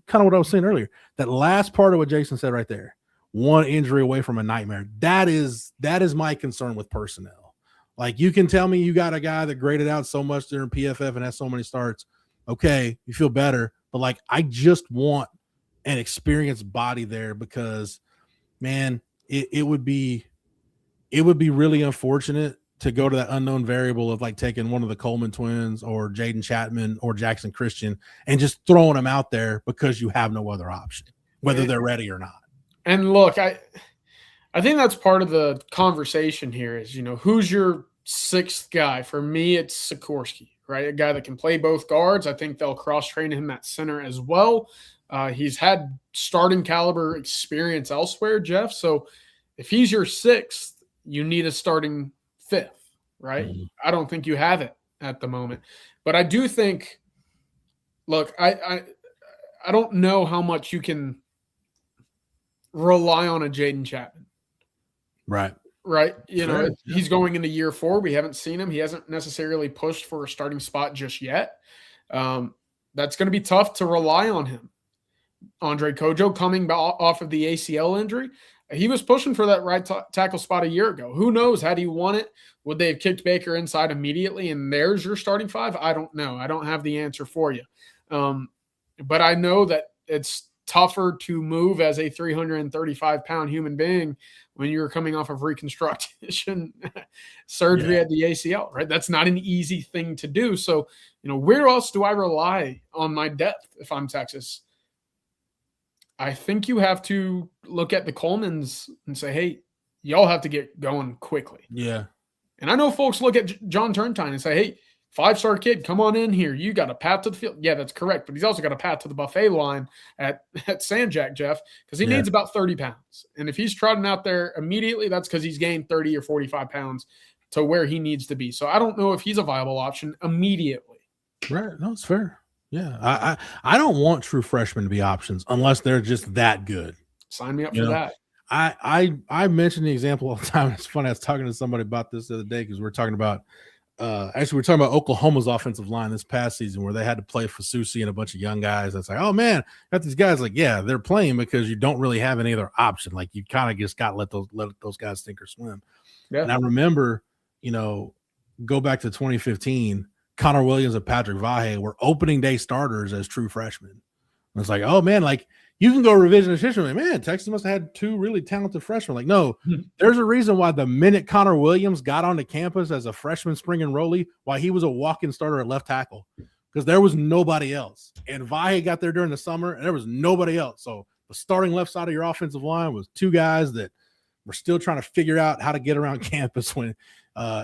kind of what I was saying earlier, that last part of what Jason said right there, one injury away from a nightmare. That is my concern with personnel. Like you can tell me you got a guy that graded out so much during PFF and has so many starts. Okay, you feel better, but like I just want an experienced body there because, man, it would be really unfortunate to go to that unknown variable of like taking one of the Coleman twins or Jaden Chapman or Jackson Christian and just throwing them out there because you have no other option, whether they're ready or not. And look, I think that's part of the conversation here is, who's your sixth guy? For me, it's Sikorsky, right? A guy that can play both guards. I think they'll cross-train him at center as well. He's had starting caliber experience elsewhere, Jeff. So if he's your sixth, you need a starting fifth, right? Mm-hmm. I don't think you have it at the moment. But I do think, look, I don't know how much you can rely on a Jaden Chapman. Right. He's going into year 4. We haven't seen him. He hasn't necessarily pushed for a starting spot just yet. That's going to be tough to rely on him. Andre Kojo coming off of the ACL injury, he was pushing for that right tackle spot a year ago. Who knows? Had he won it, would they have kicked Baker inside immediately and there's your starting 5? I don't know. I don't have the answer for you. But I know that it's tougher to move as a 335-pound human being when you're coming off of reconstruction surgery at the ACL, right? That's not an easy thing to do. So, where else do I rely on my depth if I'm Texas? I think you have to look at the Colemans and say, hey, y'all have to get going quickly. Yeah. And I know folks look at John Turntine and say, hey, 5-star kid, come on in here. You got a path to the field. Yeah, that's correct. But he's also got a path to the buffet line at Sanjak, Jeff, because he needs about 30 pounds. And if he's trotting out there immediately, that's because he's gained 30 or 45 pounds to where he needs to be. So I don't know if he's a viable option immediately. Right. No, it's fair. Yeah. I don't want true freshmen to be options unless they're just that good. Sign me up for that. I mentioned the example all the time. It's funny. I was talking to somebody about this the other day because we're talking about we're talking about Oklahoma's offensive line this past season where they had to play Fasusi and a bunch of young guys. That's like, oh man, got these guys like, yeah, they're playing because you don't really have any other option. Like you kind of just got to let those guys sink or swim. Yeah. And I remember, go back to 2015, Connor Williams and Patrick Vahe were opening day starters as true freshmen. And it's like, oh man, like you can go revisionist history. Like, man, Texas must have had 2 really talented freshmen. Like, no, there's a reason why the minute Connor Williams got onto campus as a freshman spring enrollee, why he was a walk-in starter at left tackle, because there was nobody else. And Vahe got there during the summer, and there was nobody else. So the starting left side of your offensive line was 2 guys that were still trying to figure out how to get around campus when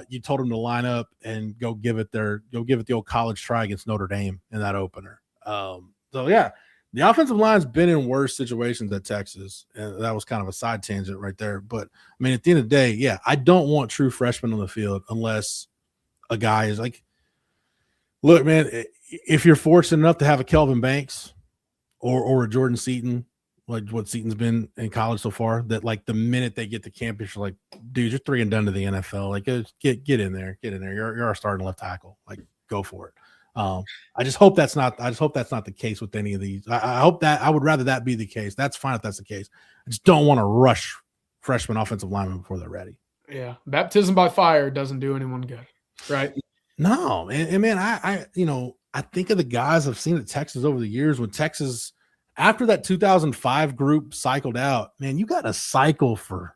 you told them to line up and go give it the old college try against Notre Dame in that opener. So yeah. The offensive line's been in worse situations at Texas, and that was kind of a side tangent right there. But, I mean, at the end of the day, yeah, I don't want true freshmen on the field unless a guy is like, look, man, if you're fortunate enough to have a Kelvin Banks or a Jordan Seaton, like what Seton's been in college so far, that like the minute they get to campus, you're like, dude, you're 3 and done to the NFL. Like get in there. You're our starting left tackle. Like go for it. I just hope that's not the case with any of these. I hope that I would rather that be the case. That's fine if that's the case. I just don't want to rush freshman offensive linemen before they're ready. Yeah. Baptism by fire doesn't do anyone good. Right. No, and man, I think of the guys I've seen at Texas over the years when Texas, after that 2005 group cycled out, man, you got a cycle for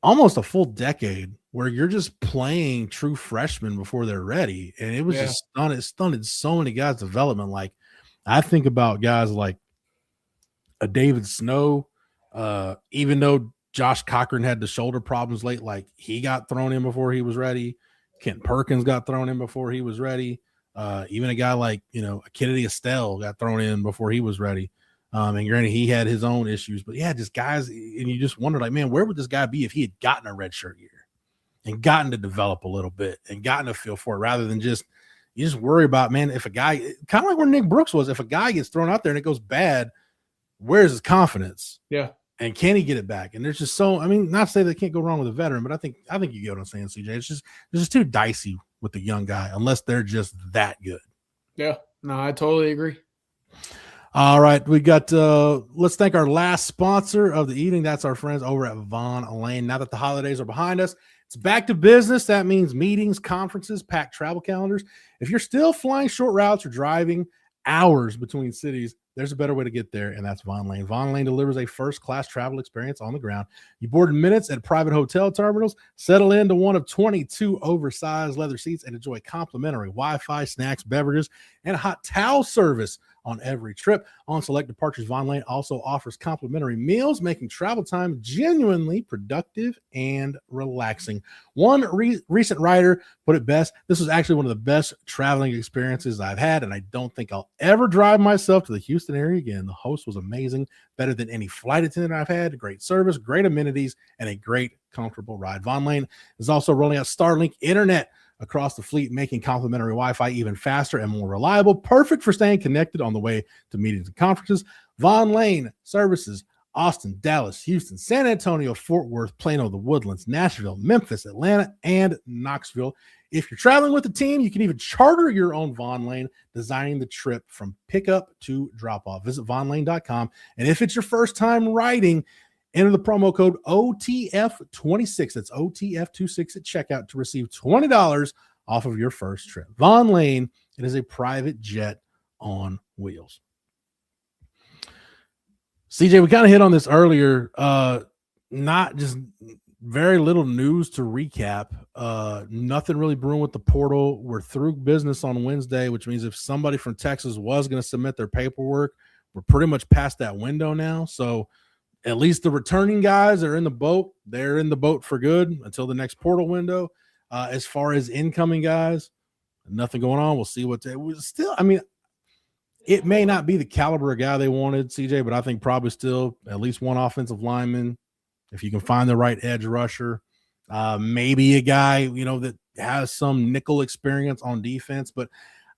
almost a full decade where you're just playing true freshmen before they're ready. And it was just stunted so many guys' development. Like I think about guys like a David Snow, even though Josh Cochran had the shoulder problems late, like he got thrown in before he was ready. Kent Perkins got thrown in before he was ready. Even a guy like, Kennedy Estelle got thrown in before he was ready. And granted, he had his own issues, but yeah, just guys, and you just wonder, like, man, where would this guy be if he had gotten a redshirt year and gotten to develop a little bit and gotten a feel for it, rather than you just worry about, man, if a guy, kind of like where Nick Brooks was, if a guy gets thrown out there and it goes bad, where's his confidence? Yeah. And can he get it back? And there's just not to say they can't go wrong with a veteran, but I think you get what I'm saying, CJ. It's just too dicey with the young guy unless they're just that good. Yeah, no, I totally agree. All right, we got let's thank our last sponsor of the evening. That's our friends over at Von Lane. Now that the holidays are behind us, it's back to business. That means meetings, conferences, packed travel calendars. If you're still flying short routes or driving hours between cities, there's a better way to get there, and that's Von Lane. Von Lane delivers a first-class travel experience on the ground. You board in minutes at private hotel terminals, settle into one of 22 oversized leather seats, and enjoy complimentary Wi-Fi, snacks, beverages, and hot towel service on every trip. On select departures, Von Lane also offers complimentary meals, making travel time genuinely productive and relaxing. One recent writer put it best: this was actually one of the best traveling experiences I've had, and I don't think I'll ever drive myself to the Houston area again. The host was amazing, better than any flight attendant I've had. Great service, great amenities, and a great, comfortable ride. Von Lane is also rolling out Starlink Internet across the fleet, making complimentary Wi-Fi even faster and more reliable, perfect for staying connected on the way to meetings and conferences. Von Lane services Austin, Dallas, Houston, San Antonio, Fort Worth, Plano, the Woodlands, Nashville, Memphis, Atlanta, and Knoxville. If you're traveling with a team, you can even charter your own Von Lane, designing the trip from pickup to drop-off. Visit vonlane.com, and if it's your first time riding, enter the promo code OTF26. That's OTF26 at checkout to receive $20 off of your first trip. Von Lane, it is a private jet on wheels. CJ, we kind of hit on this earlier. Not just very little news to recap. Nothing really brewing with the portal. We're through business on Wednesday, which means if somebody from Texas was going to submit their paperwork, we're pretty much past that window now. So at least the returning guys are in the boat. They're in the boat for good until the next portal window. As far as incoming guys, nothing going on. We'll see what they still. I mean, it may not be the caliber of guy they wanted, CJ, but I think probably still at least one offensive lineman. If you can find the right edge rusher, maybe a guy, that has some nickel experience on defense. But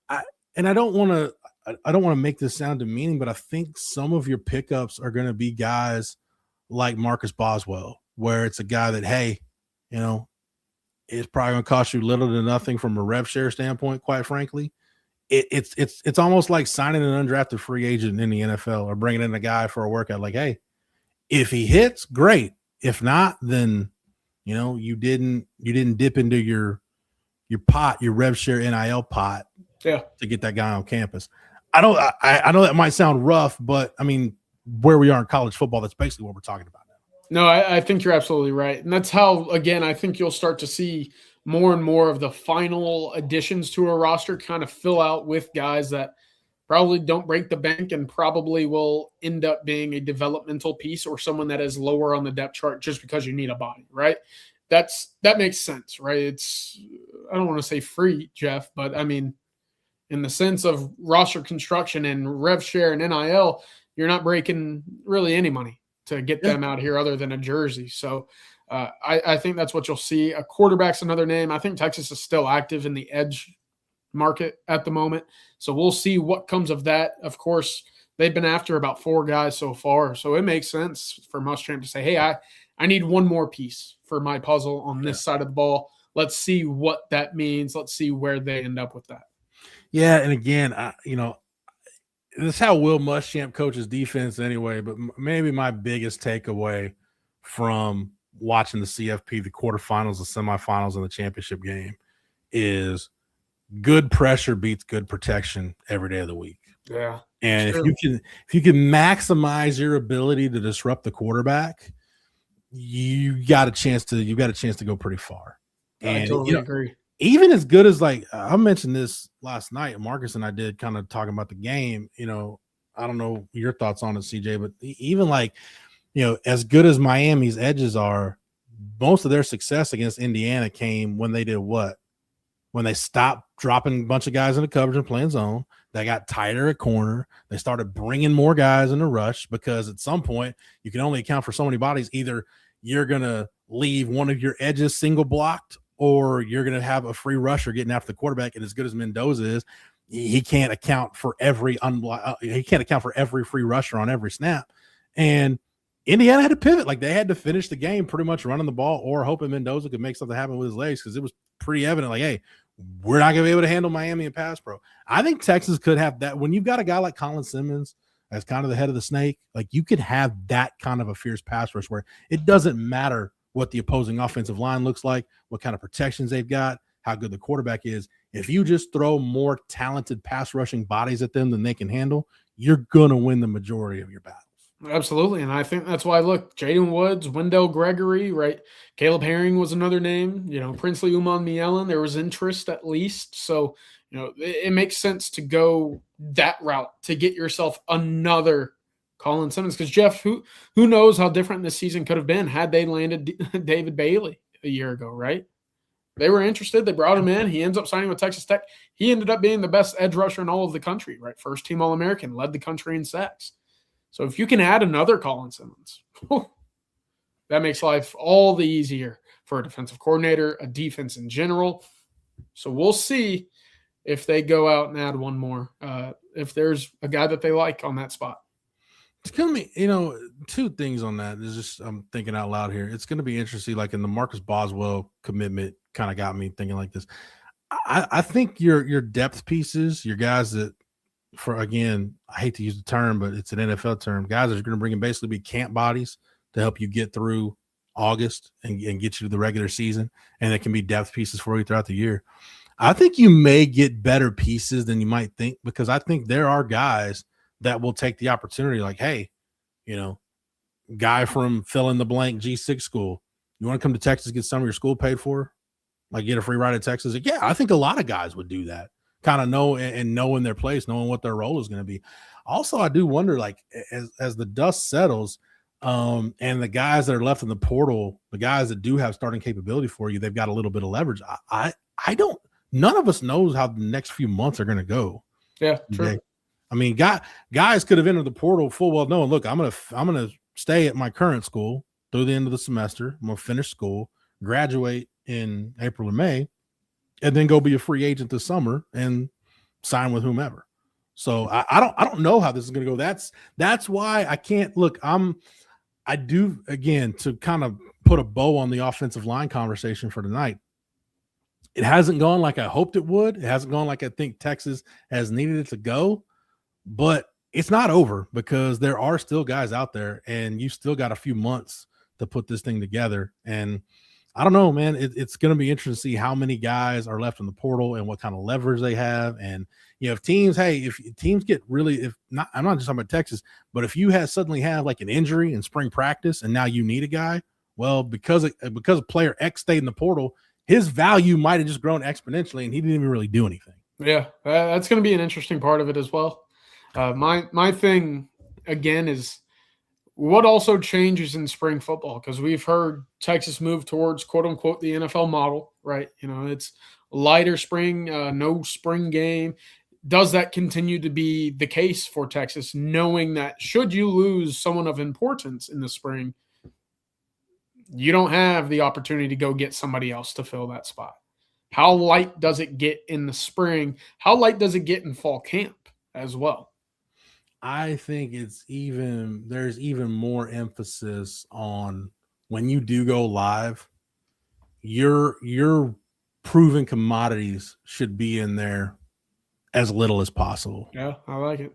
I don't want to make this sound demeaning, but I think some of your pickups are going to be guys like Marcus Boswell, where it's a guy that, hey, it's probably going to cost you little to nothing from a rev share standpoint, quite frankly. It's almost like signing an undrafted free agent in the NFL or bringing in a guy for a workout. Like, hey, if he hits, great. If not, then you didn't dip into your pot, your rev share NIL pot, to get that guy on campus. I know that might sound rough, but I mean, where we are in college football, that's basically what we're talking about now. No, I think you're absolutely right. And that's how, again, I think you'll start to see more and more of the final additions to a roster kind of fill out with guys that probably don't break the bank and probably will end up being a developmental piece or someone that is lower on the depth chart just because you need a body, right? That makes sense, right? I don't want to say free, Jeff, but I mean, in the sense of roster construction and rev share and NIL, you're not breaking really any money to get them out here other than a jersey. So I think that's what you'll see. A quarterback's another name. I think Texas is still active in the edge market at the moment. So we'll see what comes of that. Of course, they've been after about 4 guys so far. So it makes sense for Muschamp to say, hey, I need one more piece for my puzzle on this side of the ball. Let's see what that means. Let's see where they end up with that. Yeah, and again, this is how Will Muschamp coaches defense anyway, but maybe my biggest takeaway from watching the CFP, the quarterfinals, the semifinals, and the championship game is good pressure beats good protection every day of the week. Yeah. And if you can maximize your ability to disrupt the quarterback, you've got a chance to go pretty far. And I totally agree. Even as good as, like, I mentioned this last night, Marcus and I did kind of talking about the game. I don't know your thoughts on it, CJ, but even like, as good as Miami's edges are, most of their success against Indiana came when they did what? When they stopped dropping a bunch of guys into coverage and playing zone. They got tighter at corner. They started bringing more guys in the rush, because at some point you can only account for so many bodies. Either you're going to leave one of your edges single blocked, or you're going to have a free rusher getting after the quarterback. And as good as Mendoza is, he can't account for every free rusher on every snap. And Indiana had to pivot. Like, they had to finish the game pretty much running the ball or hoping Mendoza could make something happen with his legs, because it was pretty evident, like, hey, we're not going to be able to handle Miami and pass pro. I think Texas could have that. When you've got a guy like Colin Simmons as kind of the head of the snake, like, you could have that kind of a fierce pass rush where it doesn't matter what the opposing offensive line looks like, what kind of protections they've got, how good the quarterback is. If you just throw more talented pass rushing bodies at them than they can handle, you're going to win the majority of your battles. Absolutely. And I think that's why, look, Jaden Woods, Wendell Gregory, right? Caleb Herring was another name, Princely Uman-Mielen, there was interest at least. So, it makes sense to go that route to get yourself another Colin Simmons. Because, Jeff, who knows how different this season could have been had they landed David Bailey a year ago, right? They were interested. They brought him in. He ends up signing with Texas Tech. He ended up being the best edge rusher in all of the country, right? First team All-American, led the country in sacks. So if you can add another Colin Simmons, that makes life all the easier for a defensive coordinator, a defense in general. So we'll see if they go out and add one more, if there's a guy that they like on that spot. It's going to be, 2 things on that. Is just, I'm thinking out loud here. It's going to be interesting. Like, in the Marcus Boswell commitment kind of got me thinking like this. I think your depth pieces, your guys that, again, I hate to use the term, but it's an NFL term, guys that are going to bring in basically be camp bodies to help you get through August and get you to the regular season. And it can be depth pieces for you throughout the year. I think you may get better pieces than you might think, because I think there are guys that will take the opportunity, like, hey, guy from fill in the blank G6 school, you want to come to Texas, get some of your school paid for, like get a free ride to Texas? Like, yeah, I think a lot of guys would do that, kind of knowing their place, knowing what their role is going to be. Also, I do wonder, like, as the dust settles, and the guys that are left in the portal, the guys that do have starting capability for you, they've got a little bit of leverage. None of us knows how the next few months are going to go. Yeah, true. I mean, guys could have entered the portal full well knowing, look, I'm gonna stay at my current school through the end of the semester. I'm gonna finish school, graduate in April or May, and then go be a free agent this summer and sign with whomever. So I don't know how this is gonna go. That's why I can't look. I do, again, to kind of put a bow on the offensive line conversation for tonight. It hasn't gone like I hoped it would. It hasn't gone like I think Texas has needed it to go. But it's not over, because there are still guys out there, and you still got a few months to put this thing together. And I don't know, man, it's going to be interesting to see how many guys are left in the portal and what kind of leverage they have. And, if teams get really, I'm not just talking about Texas, but if you suddenly have like an injury in spring practice and now you need a guy, well, because player X stayed in the portal, his value might have just grown exponentially and he didn't even really do anything. Yeah, that's going to be an interesting part of it as well. My thing, again, is what also changes in spring football, because we've heard Texas move towards, quote-unquote, the NFL model, right? It's lighter spring, no spring game. Does that continue to be the case for Texas, knowing that should you lose someone of importance in the spring, you don't have the opportunity to go get somebody else to fill that spot? How light does it get in the spring? How light does it get in fall camp as well? I think there's even more emphasis on when you do go live, your proven commodities should be in there as little as possible. Yeah, I like it.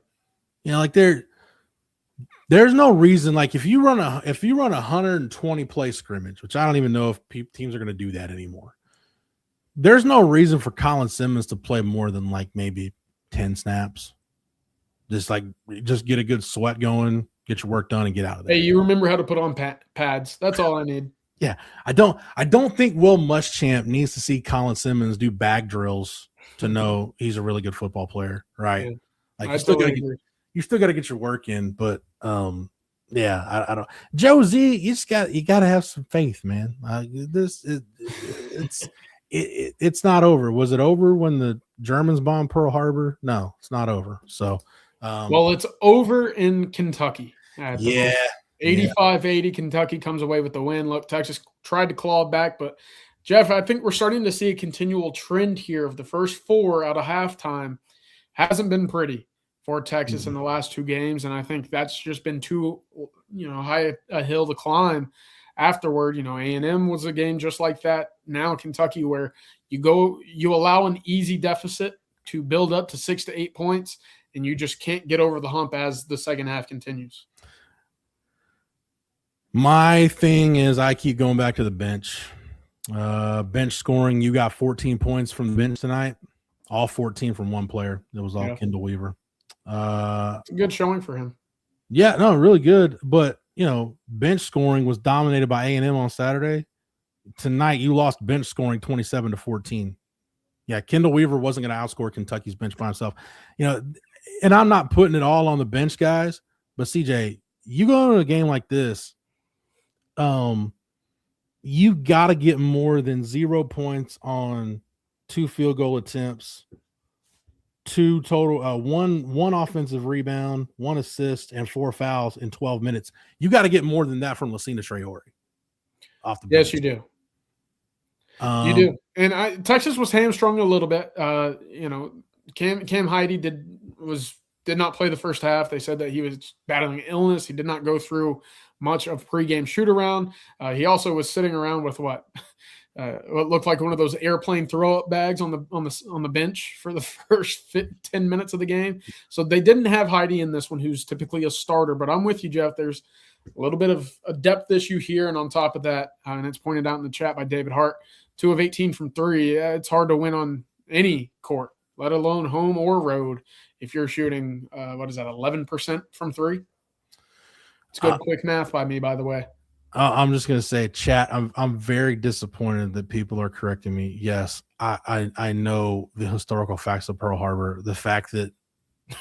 Like there's no reason, like if you run a 120 play scrimmage, which I don't even know if teams are going to do that anymore. There's no reason for Colin Simmons to play more than like maybe 10 snaps. Just get a good sweat going, get your work done, and get out of there. Hey, you remember how to put on pads. That's all I need. Yeah, I don't think Will Muschamp needs to see Colin Simmons do bag drills to know he's a really good football player, right? Yeah, like you still got to get your work in, but yeah, I don't. Joe Z, you got to have some faith, man. It's not over. Was it over when the Germans bombed Pearl Harbor? No, it's not over. So, well, it's over in Kentucky. Yeah. 85-80, Kentucky comes away with the win. Look, Texas tried to claw back, but Jeff, I think we're starting to see a continual trend here of the first 4 out of halftime hasn't been pretty for Texas in the last 2 games, and I think that's just been too high a hill to climb. Afterward, A&M was a game just like that. Now Kentucky, where you allow an easy deficit to build up to 6 to 8 points, and you just can't get over the hump as the second half continues. My thing is I keep going back to the bench. Bench scoring, you got 14 points from the bench tonight. All 14 from one player. It was all Kendall Weaver. It's a good showing for him. Yeah, no, really good. But, bench scoring was dominated by A&M on Saturday. Tonight, you lost bench scoring 27-14. Yeah, Kendall Weaver wasn't going to outscore Kentucky's bench by himself. And I'm not putting it all on the bench guys, but CJ, you go into a game like this, you got to get more than 0 points on 2 field goal attempts, 2 total, one offensive rebound, 1 assist, and 4 fouls in 12 minutes. You got to get more than that from Lucina Traore off the bench. Yes, you do. You do. And Texas was hamstrung a little bit. Cam Heide did not play the first half. They said that he was battling illness. He did not go through much of pregame shoot around. He also was sitting around with what looked like one of those airplane throw up bags on the bench for the first 10 minutes of the game. So they didn't have Heide in this one, who's typically a starter. But I'm with you, Jeff. There's a little bit of a depth issue here, and on top of that, and it's pointed out in the chat by David Hart, 2 of 18 from 3. It's hard to win on any court, let alone home or road, if you're shooting 11% from 3. It's good quick math by me, by the way. I'm just gonna say, chat, I'm very disappointed that people are correcting me. Yes, I know the historical facts of Pearl Harbor. The fact that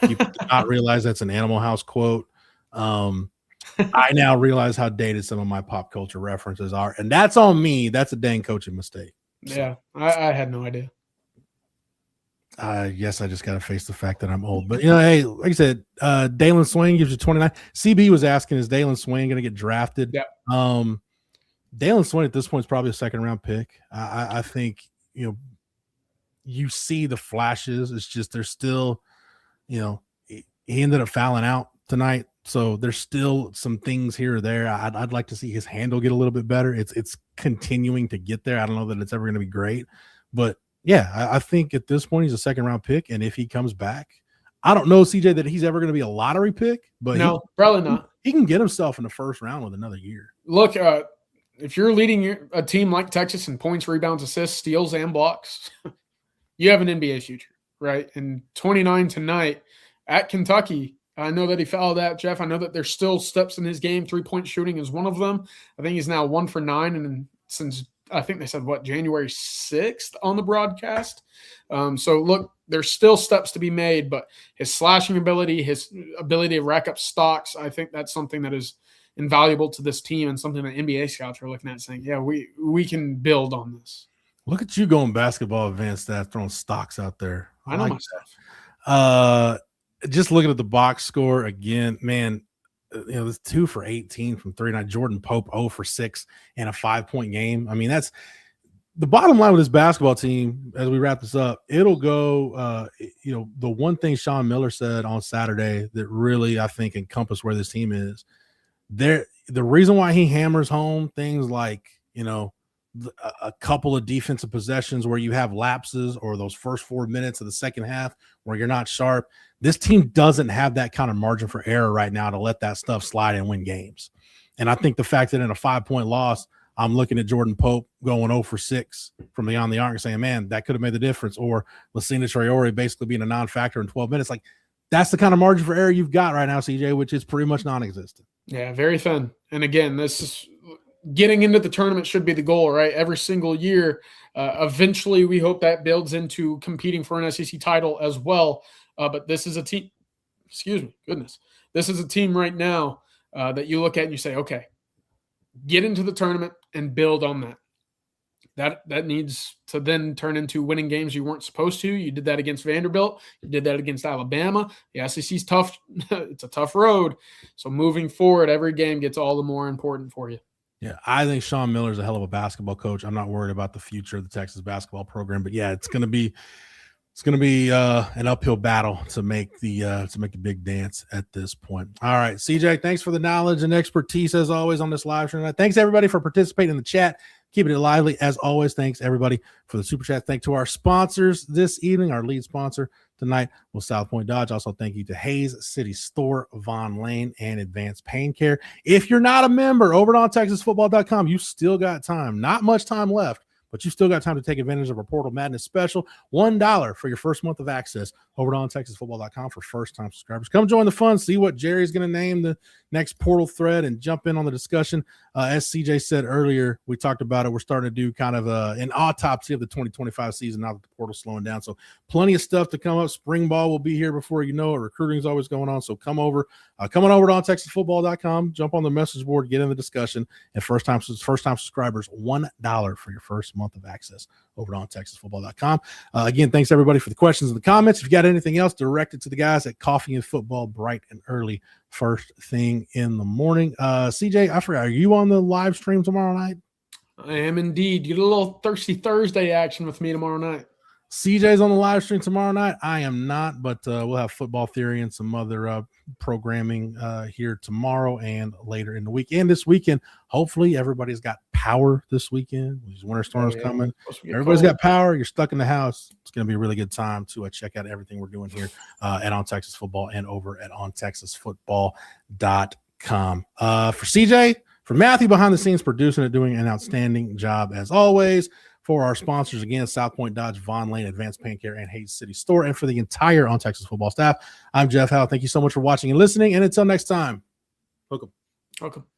people did not realize that's an Animal House quote. I now realize how dated some of my pop culture references are, and that's on me. That's a dang coaching mistake. So, yeah, I had no idea. Yes, I just got to face the fact that I'm old. But, hey, like I said, Dalen Swain gives you 29. CB was asking, is Dalen Swain going to get drafted? Yeah. Dalen Swain at this point is probably a second-round pick. I think, you see the flashes. It's just there's still, he ended up fouling out tonight. So there's still some things here or there. I'd like to see his handle get a little bit better. It's continuing to get there. I don't know that it's ever going to be great. But, yeah, I think at this point he's a second-round pick, and if he comes back, I don't know, CJ, that he's ever going to be a lottery pick. But no, probably not. He can get himself in the first round with another year. Look, if you're leading a team like Texas in points, rebounds, assists, steals, and blocks, you have an NBA future, right? And 29 tonight at Kentucky, I know that he fouled out, Jeff. I know that there's still steps in his game. 3-point shooting is one of them. I think he's now 1 for 9, and since I think they said, January 6th on the broadcast. So, look, there's still steps to be made, but his slashing ability, his ability to rack up stocks, I think that's something that is invaluable to this team and something that NBA scouts are looking at saying, yeah, we can build on this. Look at you going Basketball Advanced Stats, throwing stocks out there. I know myself. Just looking at the box score again, man, this 2 for 18 from 3. Jordan Pope 0 for 6 in a 5-point game. I mean, the bottom line with this basketball team, as we wrap this up, it'll go, the one thing Sean Miller said on Saturday that really, I think, encompassed where this team is. The reason why he hammers home things like, a couple of defensive possessions where you have lapses or those first 4 minutes of the second half where you're not sharp, this team doesn't have that kind of margin for error right now to let that stuff slide and win games. And I think the fact that in a 5-point loss, I'm looking at Jordan Pope going 0 for 6 from beyond the arc and saying, man, that could have made the difference. Or Lassina Traore basically being a non-factor in 12 minutes. Like, that's the kind of margin for error you've got right now, CJ, which is pretty much non-existent. Yeah, very thin. And again, this is getting into the tournament should be the goal, right? Every single year. Eventually, we hope that builds into competing for an SEC title as well. But this is a team, this is a team right now that you look at and you say, okay, get into the tournament and build on that. That needs to then turn into winning games you weren't supposed to. You did that against Vanderbilt. You did that against Alabama. The SEC's tough. It's a tough road. So moving forward, every game gets all the more important for you. Yeah, I think Sean Miller's a hell of a basketball coach. I'm not worried about the future of the Texas basketball program, but yeah, it's going to be an uphill battle to make the big dance at this point. All right, CJ, thanks for the knowledge and expertise as always on this live stream. Thanks everybody for participating in the chat, keeping it lively as always. Thanks everybody for the super chat. Thanks to our sponsors this evening. Our lead sponsor tonight was South Point Dodge. Also, thank you to Hayes City Store, Vaughn Lane, and Advanced Pain Care. If you're not a member over at OnTexasFootball.com, you still got time. Not much time left, but you still got time to take advantage of our Portal Madness special. $1 for your first month of access over at OnTexasFootball.com for first-time subscribers. Come join the fun. See what Jerry's going to name the next portal thread and jump in on the discussion. As CJ said earlier, we talked about it. We're starting to do kind of an autopsy of the 2025 season now that the portal's slowing down. So plenty of stuff to come up. Spring ball will be here before you know it. Recruiting is always going on. So come on over to OnTexasFootball.com. Jump on the message board, get in the discussion. And first-time subscribers, $1 for your first month of access over at OnTexasFootball.com. Again, thanks everybody for the questions and the comments. If you got anything else, direct it to the guys at Coffee and Football, bright and early, first thing in the morning. CJ, I forgot, are you on the live stream tomorrow night? I am indeed. Get a little Thirsty Thursday action with me tomorrow night. CJ's on the live stream tomorrow night. I am not, but we'll have football theory and some other programming here tomorrow and later in the week. And this weekend, hopefully everybody's got power this weekend. These winter storms coming. Everybody's got power. You're stuck in the house. It's going to be a really good time to check out everything we're doing here at On Texas Football and over at OnTexasFootball.com. For CJ, for Matthew behind the scenes producing it, doing an outstanding job as always. For our sponsors, again, South Point Dodge, Vaughn Lane, Advanced Pain Care, and Hayes City Store. And for the entire On Texas Football staff, I'm Jeff Howe. Thank you so much for watching and listening. And until next time, hook 'em.